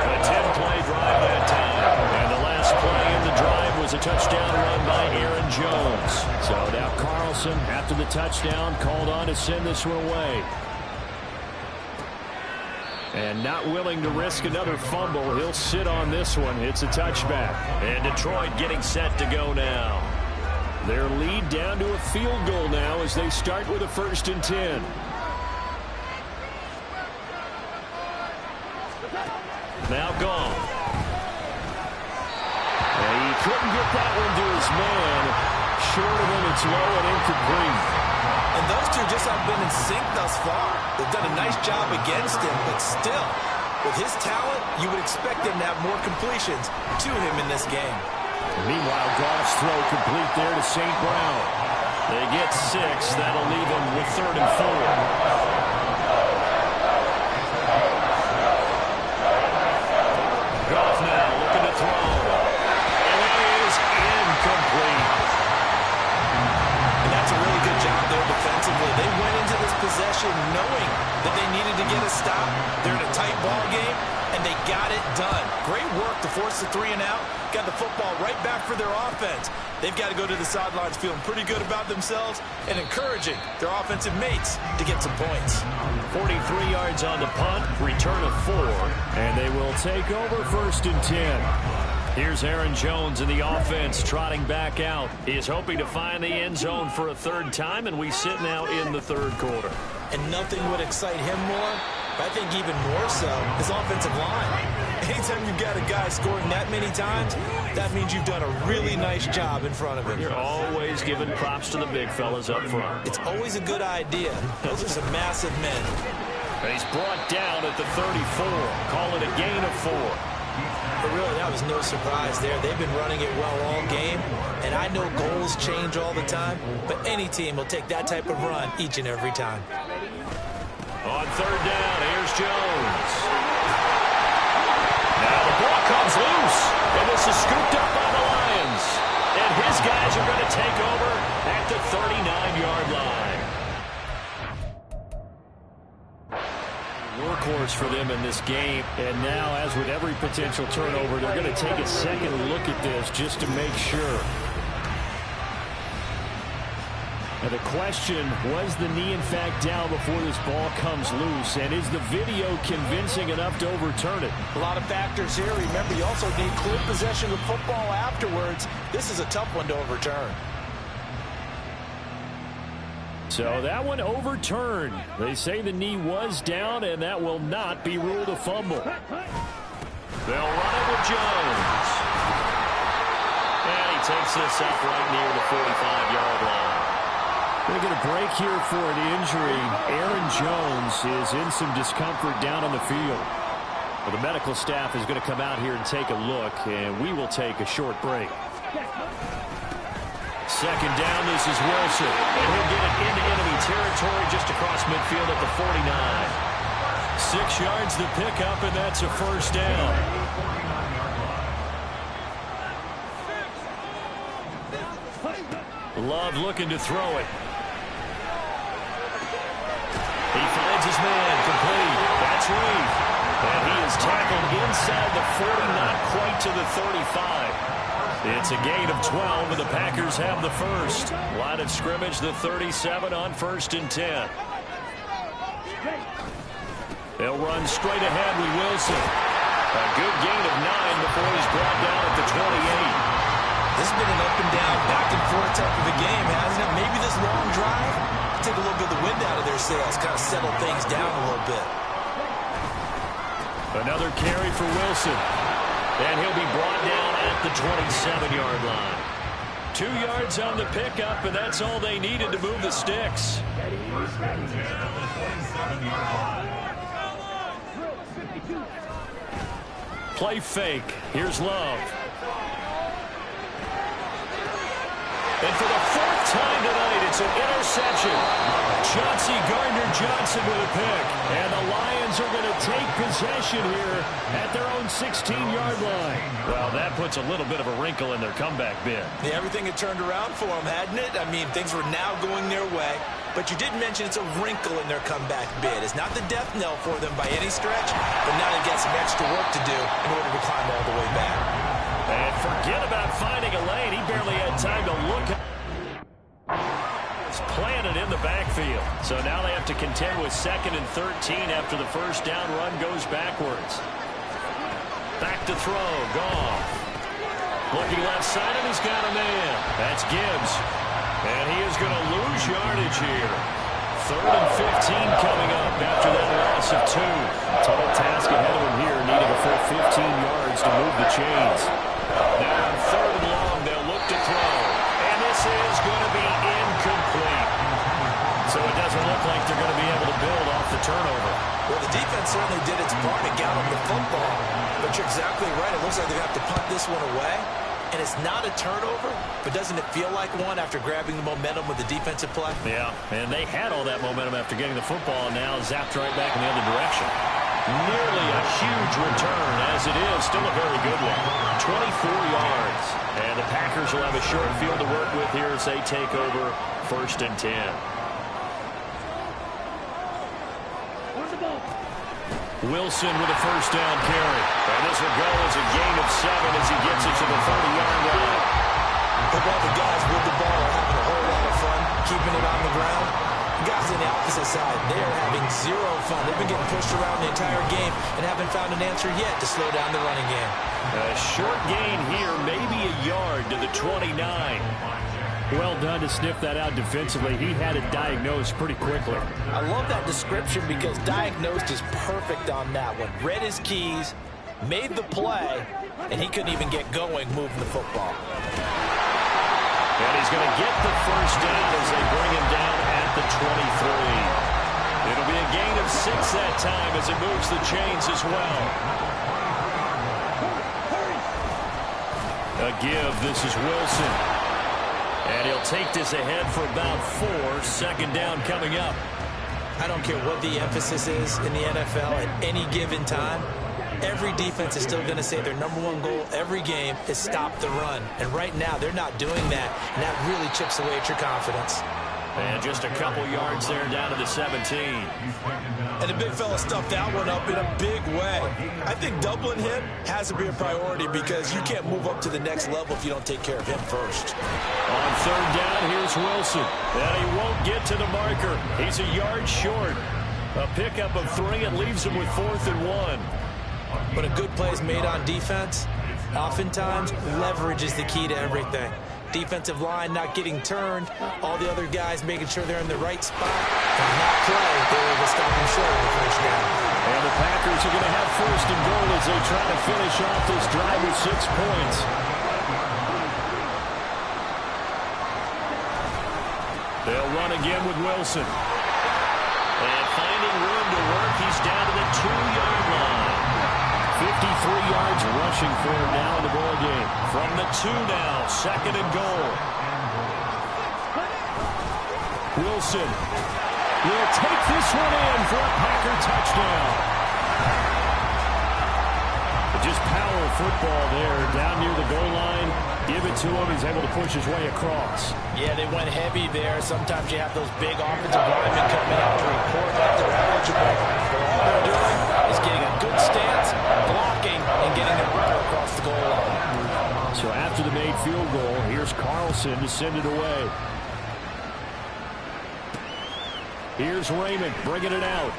A 10-play drive that time. And the last play in the drive was a touchdown run by Aaron Jones. So now Carlson, after the touchdown, called on to send this one away. And not willing to risk another fumble, he'll sit on this one. It's a touchback. And Detroit getting set to go now. Their lead down to a field goal now as they start with a 1st and 10. Now gone. And he couldn't get that one to his man. Short of him, it's low and incomplete. And And those two just haven't been in sync thus far. They've done a nice job against him, but still, with his talent, you would expect him to have more completions to him in this game. Meanwhile, Goff's throw complete there to St. Brown. They get 6. That'll leave him with 3rd and 4. Goff now looking to throw. And that is incomplete. And that's a really good job there defensively. They went into this possession knowing that they needed to get a stop. They're in a tight ball game, and they got it done. Great work to force the 3 and out. Got the football right back for their offense. They've got to go to the sidelines feeling pretty good about themselves and encouraging their offensive mates to get some points. 43 yards on the punt, return of 4, and they will take over 1st and 10. Here's Aaron Jones in the offense trotting back out. He is hoping to find the end zone for a 3rd time, and we sit now in the 3rd quarter. And nothing would excite him more, but I think even more so, his offensive line. Anytime you've got a guy scoring that many times, that means you've done a really nice job in front of him. You're always giving props to the big fellas up front. It's always a good idea. Those are some massive men. And he's brought down at the 34. Call it a gain of 4. But really, that was no surprise there. They've been running it well all game, and I know goals change all the time, but any team will take that type of run each and every time. On 3rd down, here's Jones. Now the ball comes loose, and this is scooped up by the Lions. And his guys are going to take over at the 39-yard line. Workhorse for them in this game. And now, as with every potential turnover, they're going to take a second look at this just to make sure. Now the question, was the knee in fact down before this ball comes loose? And is the video convincing enough to overturn it? A lot of factors here. Remember, you also need clear possession of the football afterwards. This is a tough one to overturn. So that one overturned. They say the knee was down, and that will not be ruled a fumble. They'll run it with Jones. And he takes this up right near the 45-yard line. Going to get a break here for an injury. Aaron Jones is in some discomfort down on the field. Well, the medical staff is going to come out here and take a look, and we will take a short break. 2nd down, this is Wilson. And he'll get it into enemy territory just across midfield at the 49. 6 yards to pick up, and that's a 1st down. Love looking to throw it. He finds his man, complete. That's Reed. And he is tackled inside the 40, not quite to the 35. It's a gain of 12, and the Packers have the 1st. Line of scrimmage, the 37 on 1st and 10. They'll run straight ahead with Wilson. A good gain of 9 before he's brought down at the 28. This has been an up and down, back and forth type of a game, hasn't it? Maybe this long drive take a little bit of the wind out of their sails, kind of settle things down a little bit. Another carry for Wilson. And he'll be brought down at the 27-yard line. 2 yards on the pickup, and that's all they needed to move the sticks. Play fake. Here's Love. And for the 4th time tonight, it's an interception. Chauncey Gardner-Johnson with a pick. And the Lions are going to take possession here at their own 16-yard line. Well, that puts a little bit of a wrinkle in their comeback bid. Yeah, everything had turned around for them, hadn't it? I mean, things were now going their way. But you did mention it's a wrinkle in their comeback bid. It's not the death knell for them by any stretch, but now they've got some extra work to do in order to climb all the way back. And forget about finding a lane. He barely had time to look. It's planted in the backfield. So now they have to contend with 2nd and 13 after the 1st down run goes backwards. Back to throw. Goff. Looking left side, and he's got a man. That's Gibbs. And he is going to lose yardage here. 3rd and 15 coming up after that loss of 2. Tall task ahead of him here, needing a full 15 yards to move the chains. Now on 3rd and long, they'll look to throw. And this is going to be incomplete. So turnover. Well, the defense certainly did its part and got him the football. But you're exactly right. It looks like they're going to have to punt this one away. And it's not a turnover, but doesn't it feel like one after grabbing the momentum with the defensive play? Yeah, and they had all that momentum after getting the football, and now zapped right back in the other direction. Nearly a huge return, as it is. Still a very good one. 24 yards. And the Packers will have a short field to work with here as they take over 1st and 10. Wilson with a first down carry. And this will go as a gain of 7 as he gets it to the 30-yard line. And while the guys with the ball are having a whole lot of fun keeping it on the ground, the guys on the opposite side, they are having zero fun. They've been getting pushed around the entire game and haven't found an answer yet to slow down the running game. A short gain here, maybe a yard to the 29. Well done to sniff that out defensively. He had it diagnosed pretty quickly. I love that description because diagnosed is perfect on that one. Read his keys, made the play, and he couldn't even get going moving the football. And he's going to get the first down as they bring him down at the 23. It'll be a gain of 6 that time as it moves the chains as well. A give. This is Wilson. And he'll take this ahead for about 4. 2nd down coming up. I don't care what the emphasis is in the NFL at any given time. Every defense is still going to say their #1 goal every game is stop the run. And right now, they're not doing that, and that really chips away at your confidence. And just a couple yards there down to the 17. And the big fella stuffed that one up in a big way. I think doubling him has to be a priority because you can't move up to the next level if you don't take care of him first. On 3rd down, here's Wilson. And he won't get to the marker. He's a yard short. A pickup of 3. It leaves him with 4th and 1. But a good play is made on defense. Oftentimes, leverage is the key to everything. Defensive line not getting turned. All the other guys making sure they're in the right spot. And that play, they were able to stop him short of the first down. And the Packers are going to have 1st and goal as they try to finish off this drive with 6 points. They'll run again with Wilson. And finding room to work, he's down to the 2-yard line. 53 yards rushing for him now in the ball game. From the 2 now, 2nd and goal. Wilson will take this one in for a Packer touchdown. Just power football there, down near the goal line. Give it to him. He's able to push his way across. Yeah, they went heavy there. Sometimes you have those big offensive linemen coming out to report that they're eligible. But all they're doing is getting a good stance, blocking, and getting a runner across the goal line. So after the made field goal, here's Carlson to send it away. Here's Raymond bringing it out.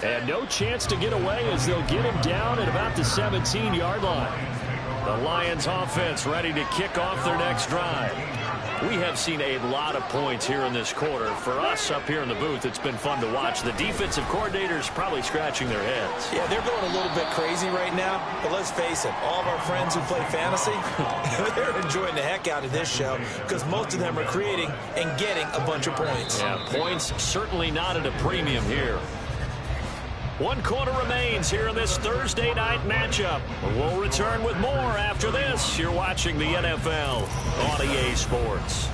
And no chance to get away as they'll get him down at about the 17-yard line. The Lions offense ready to kick off their next drive. We have seen a lot of points here in this quarter. For us up here in the booth, it's been fun to watch. The defensive coordinators probably scratching their heads. Yeah, they're going a little bit crazy right now. But let's face it, all of our friends who play fantasy, they're enjoying the heck out of this show because most of them are creating and getting a bunch of points. Yeah, points certainly not at a premium here. 1 quarter remains here in this Thursday night matchup. We'll return with more after this. You're watching the NFL on EA Sports.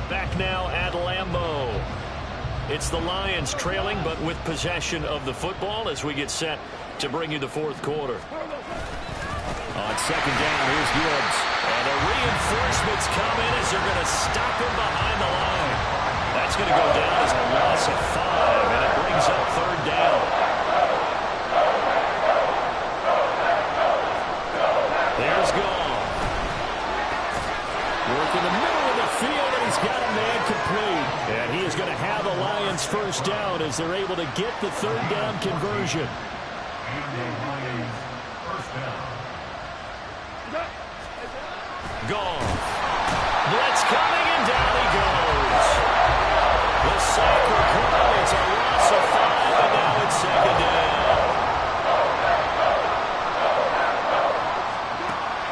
Back now at Lambeau. It's the Lions trailing, but with possession of the football as we get set to bring you the 4th quarter. On 2nd down, here's Gibbs. And the reinforcements come in as they're going to stop him behind the line. That's going to go down as a loss of 5, and it brings up 3rd down. There's Goff. Work in the middle of the field, and he's got a man complete. And he is going to have a Lions 1st down as they're able to get the 3rd down conversion. Goff. Blitz coming, and down he goes. The sack will come. It's a loss of 5, and now it's 2nd down.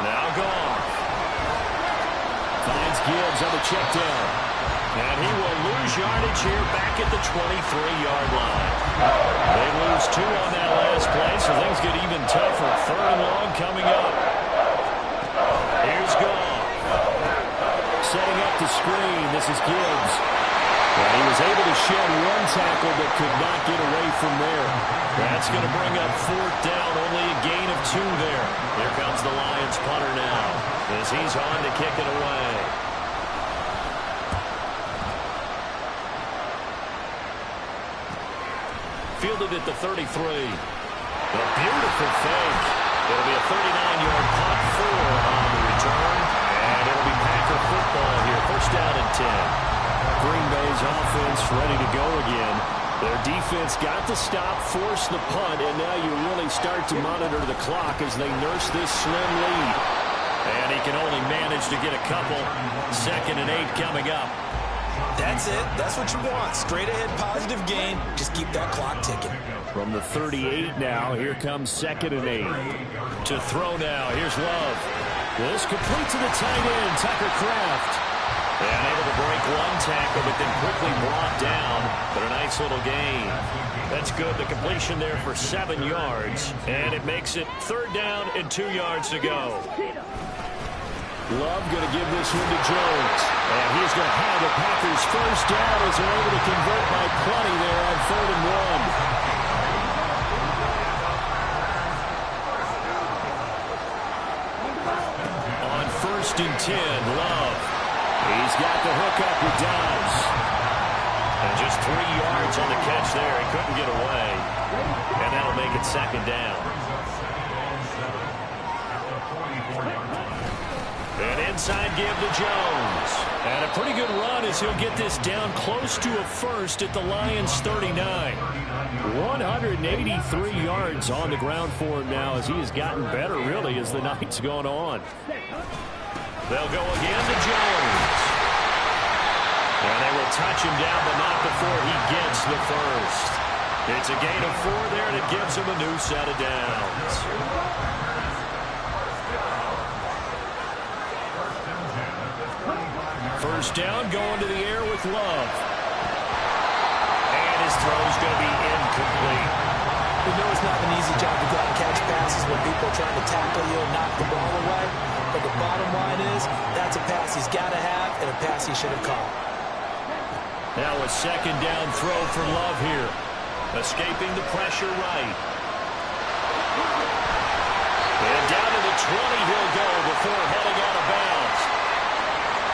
Now Goff. Finds Gibbs on the check down. And he will lose yardage here back at the 23-yard line. They lose 2 on that last play, so things get even tougher. 3rd and long coming up. Here's Goff. Setting up the screen. This is Gibbs. Well, he was able to shed 1 tackle but could not get away from there. That's going to bring up 4th down. Only a gain of 2 there. Here comes the Lions punter now as he's on to kick it away. Fielded at the 33. A beautiful fake. It'll be a 39-yard punt, 4 on the return. And it'll be Packer football here. 1st down and 10. Green Bay's offense ready to go again. Their defense got the stop, forced the punt, and now you really start to monitor the clock as they nurse this slim lead. And he can only manage to get a couple. 2nd and 8 coming up. That's it. That's what you want. Straight ahead positive gain. Just keep that clock ticking. From the 38 now, here comes 2nd and 8. To throw now, here's Love. This complete to the tight end, Tucker Kraft. And able to break 1 tackle, but then quickly brought down. But a nice little gain. That's good. The completion there for 7 yards. And it makes it 3rd down and 2 yards to go. Love going to give this one to Jones. And he's going to have the Packers' 1st down as they're able to convert by plenty there on 3rd and 1. On 1st and 10, Love. He's got the hook up with Dobbs. And just 3 yards on the catch there. He couldn't get away. And that'll make it 2nd down. And inside give to Jones. And a pretty good run as he'll get this down close to a 1st at the Lions 39. 183 yards on the ground for him now as he has gotten better really as the night's gone on. They'll go again to Jones. And they will touch him down, but not before he gets the 1st. It's a gain of 4 there, and it gives him a new set of downs. First down, going to the air with Love. And his throw's going to be incomplete. We know it's not an easy job to go out and catch passes when people are trying to tackle you and knock the ball away. But the bottom line is, that's a pass he's got to have and a pass he should have caught. Now a 2nd down throw for Love here. Escaping the pressure right. And down to the 20 he'll go before heading out of bounds.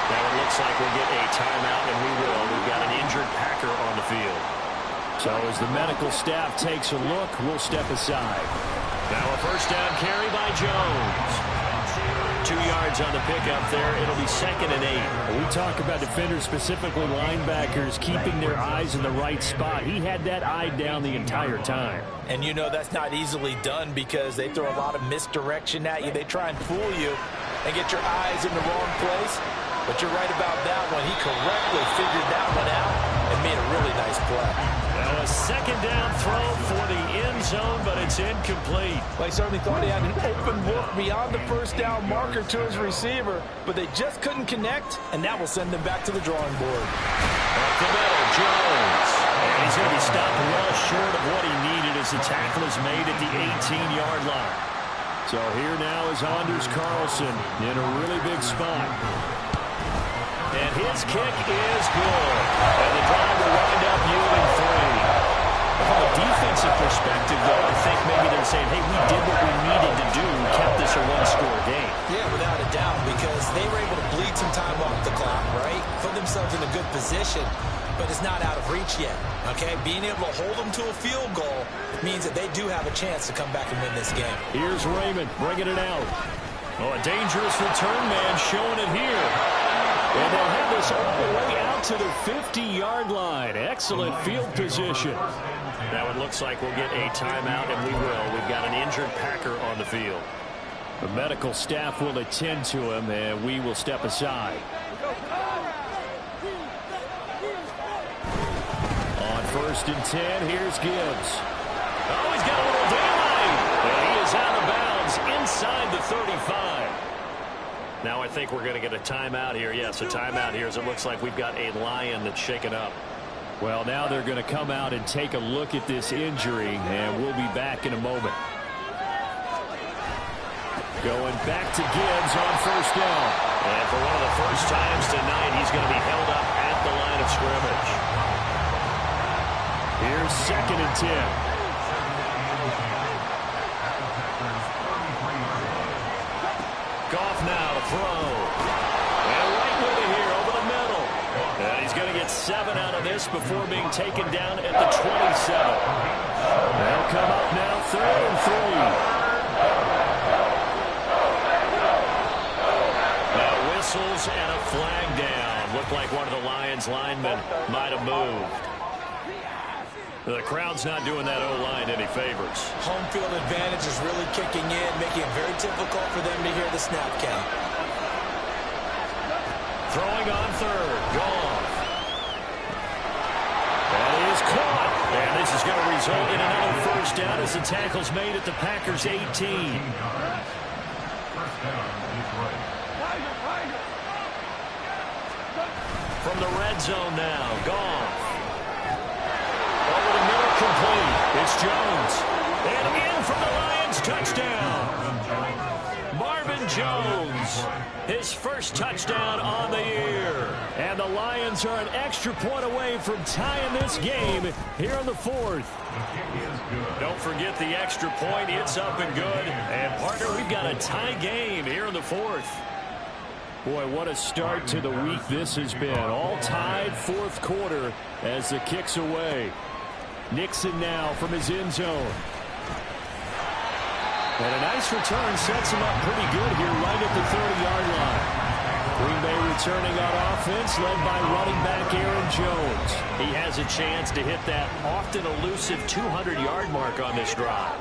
Now it looks like we'll get a timeout, and we will. We've got an injured Packer on the field. So as the medical staff takes a look, we'll step aside. Now a 1st down carry by Jones. 2 yards on the pickup there. It'll be 2nd and 8. We talk about defenders, specifically linebackers, keeping their eyes in the right spot. He had that eye down the entire time. And you know that's not easily done because they throw a lot of misdirection at you. They try and fool you and get your eyes in the wrong place. But you're right about that one. He correctly figured that one out and made a really nice play. Now a 2nd down throw for the end zone, but it's incomplete. Well, he certainly thought he had an open look beyond the 1st down marker to his receiver, but they just couldn't connect, and that will send them back to the drawing board. Up the middle, Jones. And he's going to be stopped well short of what he needed as the tackle is made at the 18-yard line. So here now is Anders Carlson in a really big spot. And his kick is good. And the drive will wind up yielding 3. From a defensive perspective, though, I think maybe they're saying, hey, we did what we needed to do. We kept this a 1-score game. Yeah, without a doubt, because they were able to bleed some time off the clock, right? Put themselves in a good position, but it's not out of reach yet, okay? Being able to hold them to a field goal means that they do have a chance to come back and win this game. Here's Raymond bringing it out. Oh, a dangerous return man showing it here. And they'll have this all the way out to the 50-yard line. Excellent field position. Now it looks like we'll get a timeout, and we will. We've got an injured Packer on the field. The medical staff will attend to him, and we will step aside. On 1st and 10, here's Gibbs. Oh, he's got a little daylight. And he is out of bounds inside the 35. Now I think we're going to get a timeout here. Yes, a timeout here as it looks like we've got a Lion that's shaken up. Well, now they're going to come out and take a look at this injury, and we'll be back in a moment. Going back to Gibbs on first down. And for one of the first times tonight, he's going to be held up at the line of scrimmage. Here's 2nd and 10. Goff now to throw. And right with it here over the middle. And he's going to get 7 out of this before being taken down at the 27. They'll come up now 3rd and 3. Now whistles and a flag down. Looked like one of the Lions linemen might have moved. The crowd's not doing that O-line any favors. Home field advantage is really kicking in, making it very difficult for them to hear the snap count. Throwing on 3rd. Goff. That is caught. And this is going to result in another first down as the tackle's made at the Packers' 18. From the red zone now, Goff. Over the middle, complete. It's Jones. And in from the Lions, touchdown. Marvin Jones, his first touchdown on the year. And the Lions are an extra point away from tying this game here in the 4th. Don't forget the extra point. It's up and good. And, partner, we've got a tie game here in the 4th. Boy, what a start to the week this has been. All tied 4th quarter as the kick's away. Nixon now from his end zone. And a nice return sets him up pretty good here right at the 30-yard line. Green Bay returning on offense, led by running back Aaron Jones. He has a chance to hit that often elusive 200-yard mark on this drive.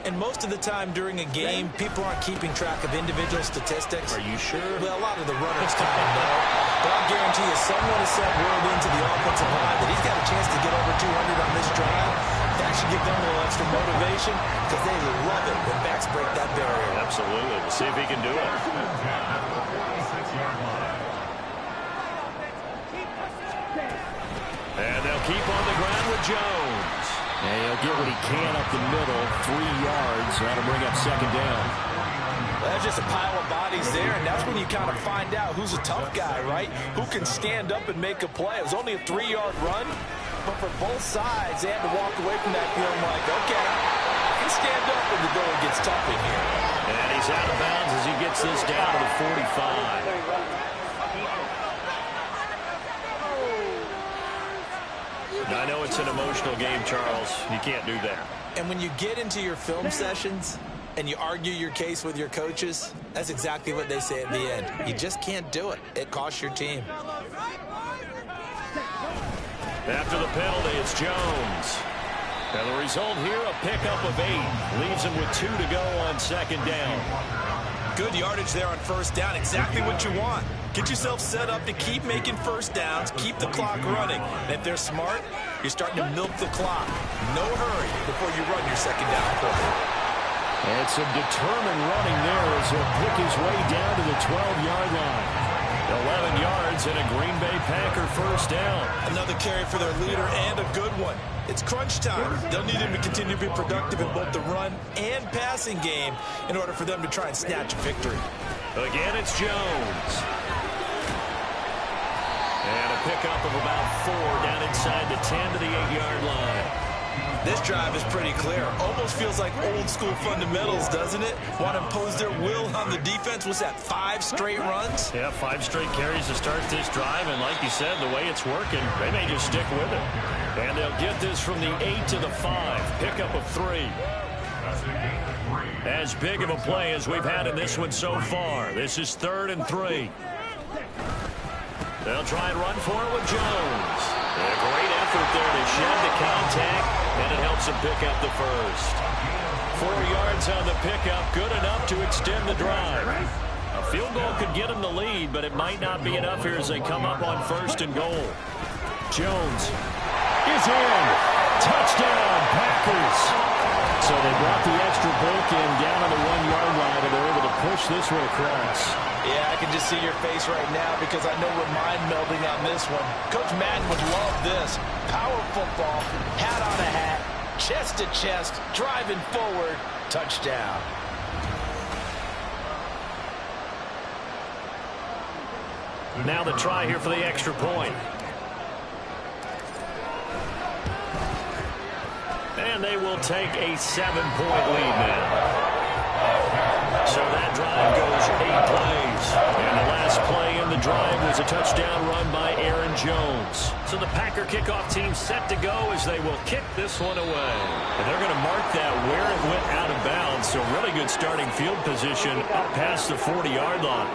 And most of the time during a game, people aren't keeping track of individual statistics. Are you sure? Well, a lot of the runners kind of know. But I'll guarantee you someone has sent word into the offensive line that he's got a chance to get over 200 on this drive. That should give them a little extra motivation because they love it when backs break that barrier. Absolutely. We'll see if he can do it. And they'll keep on the ground with Jones. And he'll get what he can up the middle, 3 yards. That'll bring up 2nd down. Well, there's just a pile of bodies there, and that's when you kind of find out who's a tough guy, right? Who can stand up and make a play. It was only a 3-yard run, but for both sides, they had to walk away from that feeling like, okay, I can stand up when the going gets tough in here. And he's out of bounds as he gets this down to the 45. I know it's an emotional game, Charles. You can't do that. And when you get into your film sessions and you argue your case with your coaches, that's exactly what they say at the end. You just can't do it. It costs your team. After the penalty, it's Jones. And the result here, a pickup of 8. Leaves him with 2 to go on 2nd down. Good yardage there on first down. Exactly what you want. Get yourself set up to keep making first downs, keep the clock running. And if they're smart, you're starting to milk the clock. No hurry before you run your 2nd down play. And some determined running there as he'll pick his way down to the 12-yard line. 11 yards and a Green Bay Packer first down. Another carry for their leader and a good one. It's crunch time. They'll need him to continue to be productive in both the run and passing game in order for them to try and snatch a victory. Again, it's Jones. And a pickup of about 4 down inside the 10 to the 8-yard line. This drive is pretty clear. Almost feels like old school fundamentals, doesn't it? Want to impose their will on the defense. Was that 5 straight runs? Yeah, 5 straight carries to start this drive. And like you said, the way it's working, they may just stick with it. And they'll get this from the 8 to the 5. Pickup of 3. As big of a play as we've had in this one so far. This is 3rd and 3. They'll try and run for it with Jones. A great effort there to shed the contact, and it helps him pick up the first. 4 yards on the pickup, good enough to extend the drive. A field goal could get him the lead, but it might not be enough here as they come up on 1st and goal. Jones is in. Touchdown, Packers. So they brought the extra book and down on the 1-yard line, and they're able to push this one across. Yeah, I can just see your face right now because I know we're mind melding on this one. Coach Madden would love this. Power football, hat on a hat, chest to chest, driving forward, touchdown. Now the try here for the extra point. And they will take a 7-point lead now. So that drive goes 8 plays. And the last play in the drive was a touchdown run by Aaron Jones. So the Packer kickoff team set to go as they will kick this one away. And they're going to mark that where it went out of bounds. So really good starting field position up past the 40-yard line.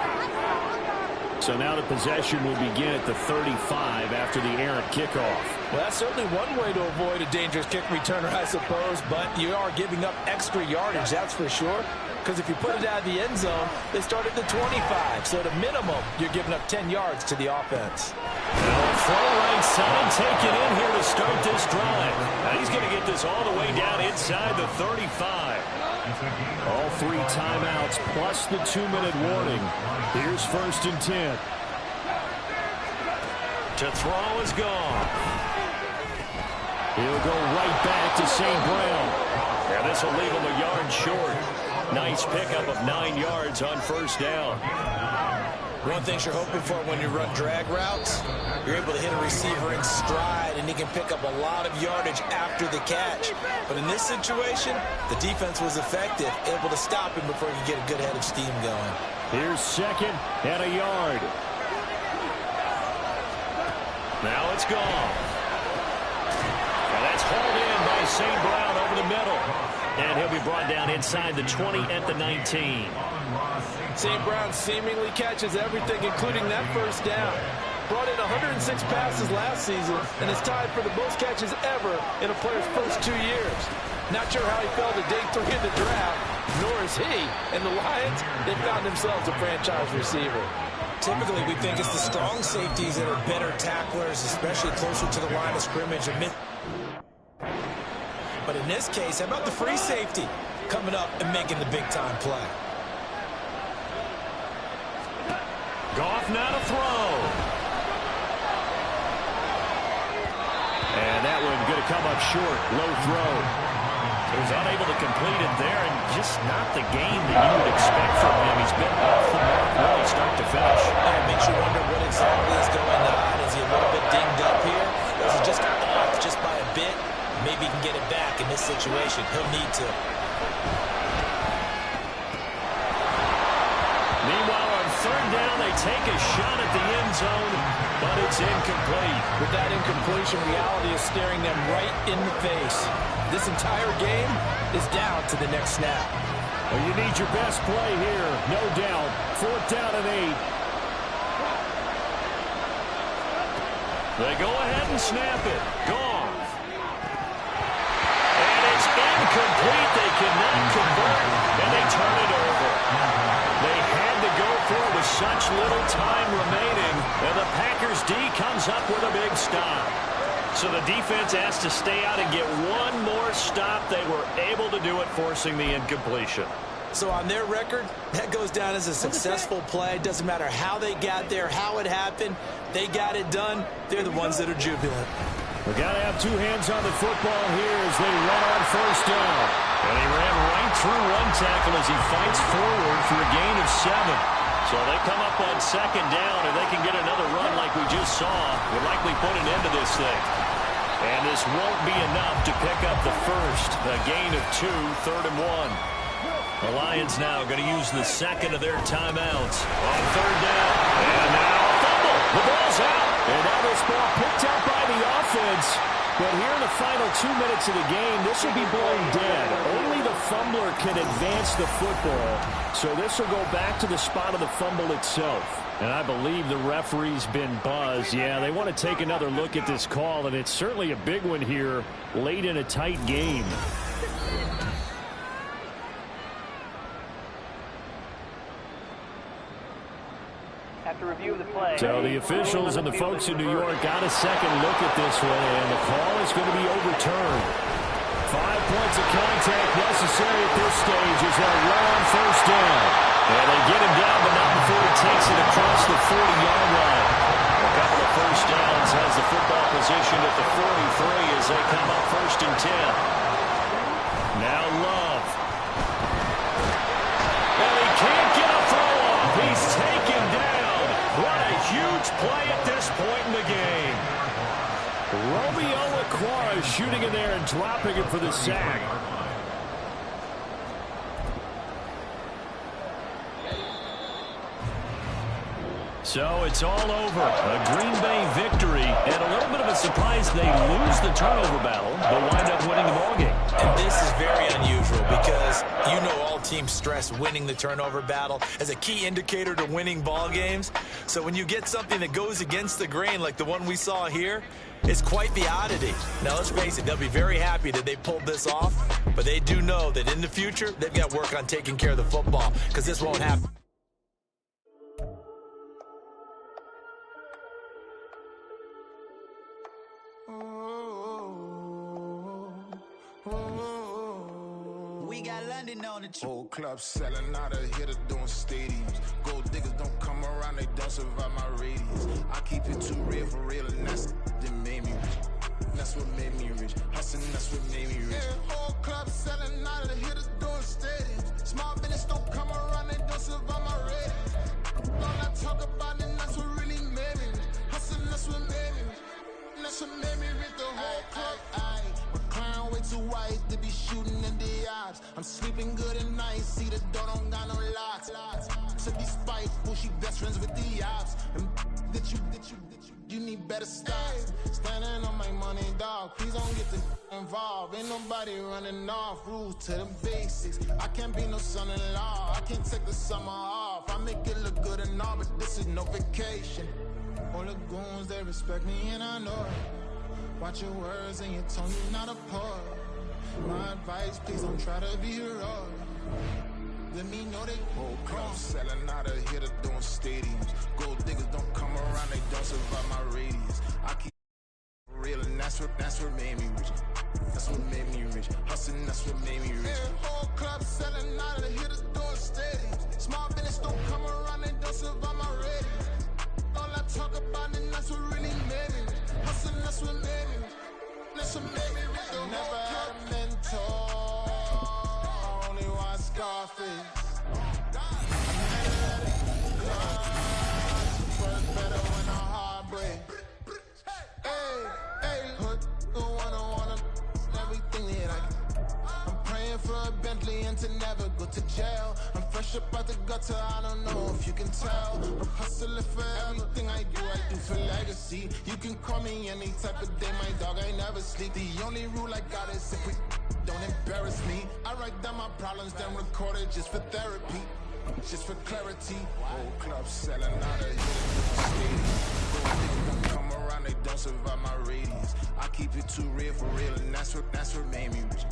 So now the possession will begin at the 35 after the errant kickoff. Well, that's certainly one way to avoid a dangerous kick returner, I suppose, but you are giving up extra yardage, that's for sure. Because if you put it out of the end zone, they start at the 25. So at a minimum, you're giving up 10 yards to the offense. Now throw right side taken in here to start this drive. Now he's going to get this all the way down inside the 35. All 3 timeouts plus the 2-minute warning. Here's 1st and 10. To throw is gone. He'll go right back to St. Brown. And this will leave him a yard short. Nice pickup of 9 yards on 1st down. One thing you're hoping for when you run drag routes, you're able to hit a receiver in stride, and he can pick up a lot of yardage after the catch. But in this situation, the defense was effective, able to stop him before he could get a good head of steam going. Here's 2nd and a yard. Now it's gone. And that's hauled in by St. Brown over the middle. And he'll be brought down inside the 20 at the 19. St. Brown seemingly catches everything, including that 1st down. Brought in 106 passes last season and is tied for the most catches ever in a player's first 2 years. Not sure how he fell to day 3 in the draft, nor is he. And the Lions, they found themselves a franchise receiver. Typically, we think it's the strong safeties that are better tacklers, especially closer to the line of scrimmage. But in this case, how about the free safety coming up and making the big-time play? Goff now to throw. And that one going to come up short. Low throw. He was unable to complete it there, and just not the game that you would expect from him. He's been off the mark really start to finish. It makes you wonder what exactly is going on. Is he a little bit dinged up here? Or is he just off just by a bit? Maybe he can get it back in this situation. He'll need to. Meanwhile, on 3rd down, they take a shot at the end zone, but it's incomplete. With that incompletion, reality is staring them right in the face. This entire game is down to the next snap. Well, you need your best play here, no doubt. 4th down and 8. They go ahead and snap it. Gone. Incomplete. They cannot convert, and they turn it over. They had to go for it with such little time remaining, and the Packers D comes up with a big stop. So the defense has to stay out and get one more stop. They were able to do it, forcing the incompletion. So on their record, that goes down as a successful play. Doesn't matter how they got there, how it happened. They got it done. They're the ones that are jubilant. We got to have 2 hands on the football here as they run on 1st down. And he ran right through one tackle as he fights forward for a gain of 7. So they come up on 2nd down, and they can get another run like we just saw. Will likely put an end to this thing. And this won't be enough to pick up the first. A gain of 2, 3rd and 1. The Lions now going to use the 2nd of their timeouts on 3rd down. And now a fumble. The ball's out. And now this ball picked up by the offense. But here in the final 2 minutes of the game, this will be blown dead. Only the fumbler can advance the football. So this will go back to the spot of the fumble itself. And I believe the referee's been buzzed. Yeah, they want to take another look at this call, and it's certainly a big one here late in a tight game. After review of the play. So the officials and the folks in New York got a second look at this one, and the call is going to be overturned. 5 points of contact necessary at this stage as a long first down. And they get him down, but not before he takes it across the 40-yard line. A couple of first downs has the football positioned at the 43 as they come up 1st and 10. Now Love. And he can't get a throw off. He's taken down. What a huge play at this point in the game. Romeo Aquara shooting in there and dropping it for the sack. So it's all over. A Green Bay victory, and a little bit of a surprise they lose the turnover battle, but wind up winning the ballgame. And this is very unusual because you know all teams stress winning the turnover battle as a key indicator to winning ball games. So when you get something that goes against the grain like the one we saw here, it's quite the oddity. Now, let's face it, they'll be very happy that they pulled this off, but they do know that in the future, they've got to work on taking care of the football because this won't happen. We got London on the whole club selling out of hitter doing stadiums. Gold diggers don't come around, they don't survive my radius. I keep it too real for real, and that's that made me rich. That's what made me rich. Hustling, that's what made me rich. Yeah, whole club selling out of hitters doing stadiums. Small business don't come around, they don't survive my radius. All I talk about it, that's what really made me rich. Hustling, that's what made me rich. That's what made me rich. The whole club. McLaren way too white to be shooting in the ops. I'm sleeping good at night, see the door don't got no locks. To be spiteful, she best friends with the ops. And you need better stocks. Standing on my money, dog. Please don't get the involved. Ain't nobody running off. Rules to the basics. I can't be no son-in-law. I can't take the summer off. I make it look good and all, but this is no vacation. All the goons, they respect me and I know it. Watch your words and your tone, you're not a poet. My advice, please don't try to be heroic. Let me know they whole club selling out of hitter doing stadiums. Gold diggers don't come around, they don't survive my radius. I keep real and that's what made me rich. That's what made me rich. Hustling, that's what made me rich. Yeah, whole club selling out of hitters doing stadiums. Small business don't come around, they don't survive my radius. All I talk about it, that's what really made me rich. Hustling, that's what made me rich. That's what made me rich. I never had a mentor. I only watch Scarface. First better when I heartbreak. Hey, hood, wanna everything that I'm praying for a Bentley and to never go to jail. I'm fresh up out the gutter, I don't know if you can tell. I'm hustling for everything I do for legacy. You can call me any type of day, my dog, I never sleep. The only rule I got is if we don't embarrass me. I write down my problems, then record it just for therapy. Just for clarity. Whole club selling out of here. Don't come around, they don't survive my radius. I keep it too real for real, and that's what made me rich.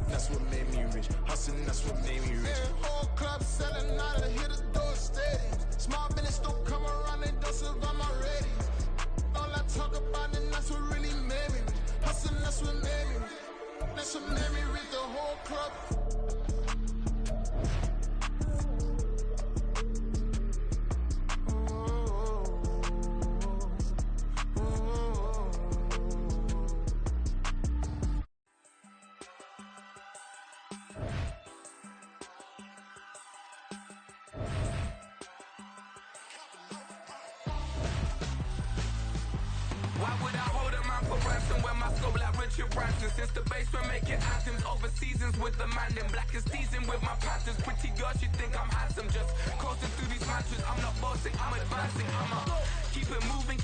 That's what made me rich. Hustling, that's what made me rich. Yeah, whole club selling out of here, doing stadiums. Small business don't come around, they don't survive my radius. All I talk about it, that's what really made me rich. Hustling, that's what made me rich. That's what made me rich. The whole club. Since the basement making anthems over seasons with the man in black is seasoned with my patterns. Pretty girls, you think I'm handsome, just coasting through these matches. I'm not bossing, I'm advancing. Keep it moving,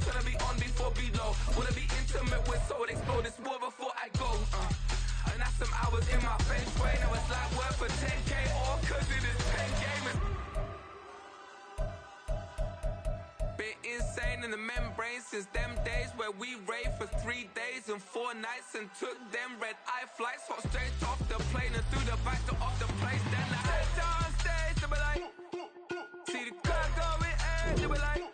trying to be on before below. Wanna be intimate with soul, explode this war before I go. And that's some hours in my feng shui. Now it's like work for 10K or cause it is 10 gamers. Been insane in the membrane since them days where we raved for 3 days and 4 nights and took them red eye flights, hot straight off the plane and through the back door of the place. Then I sit on stage, they be like, see the crowd going, and they be like.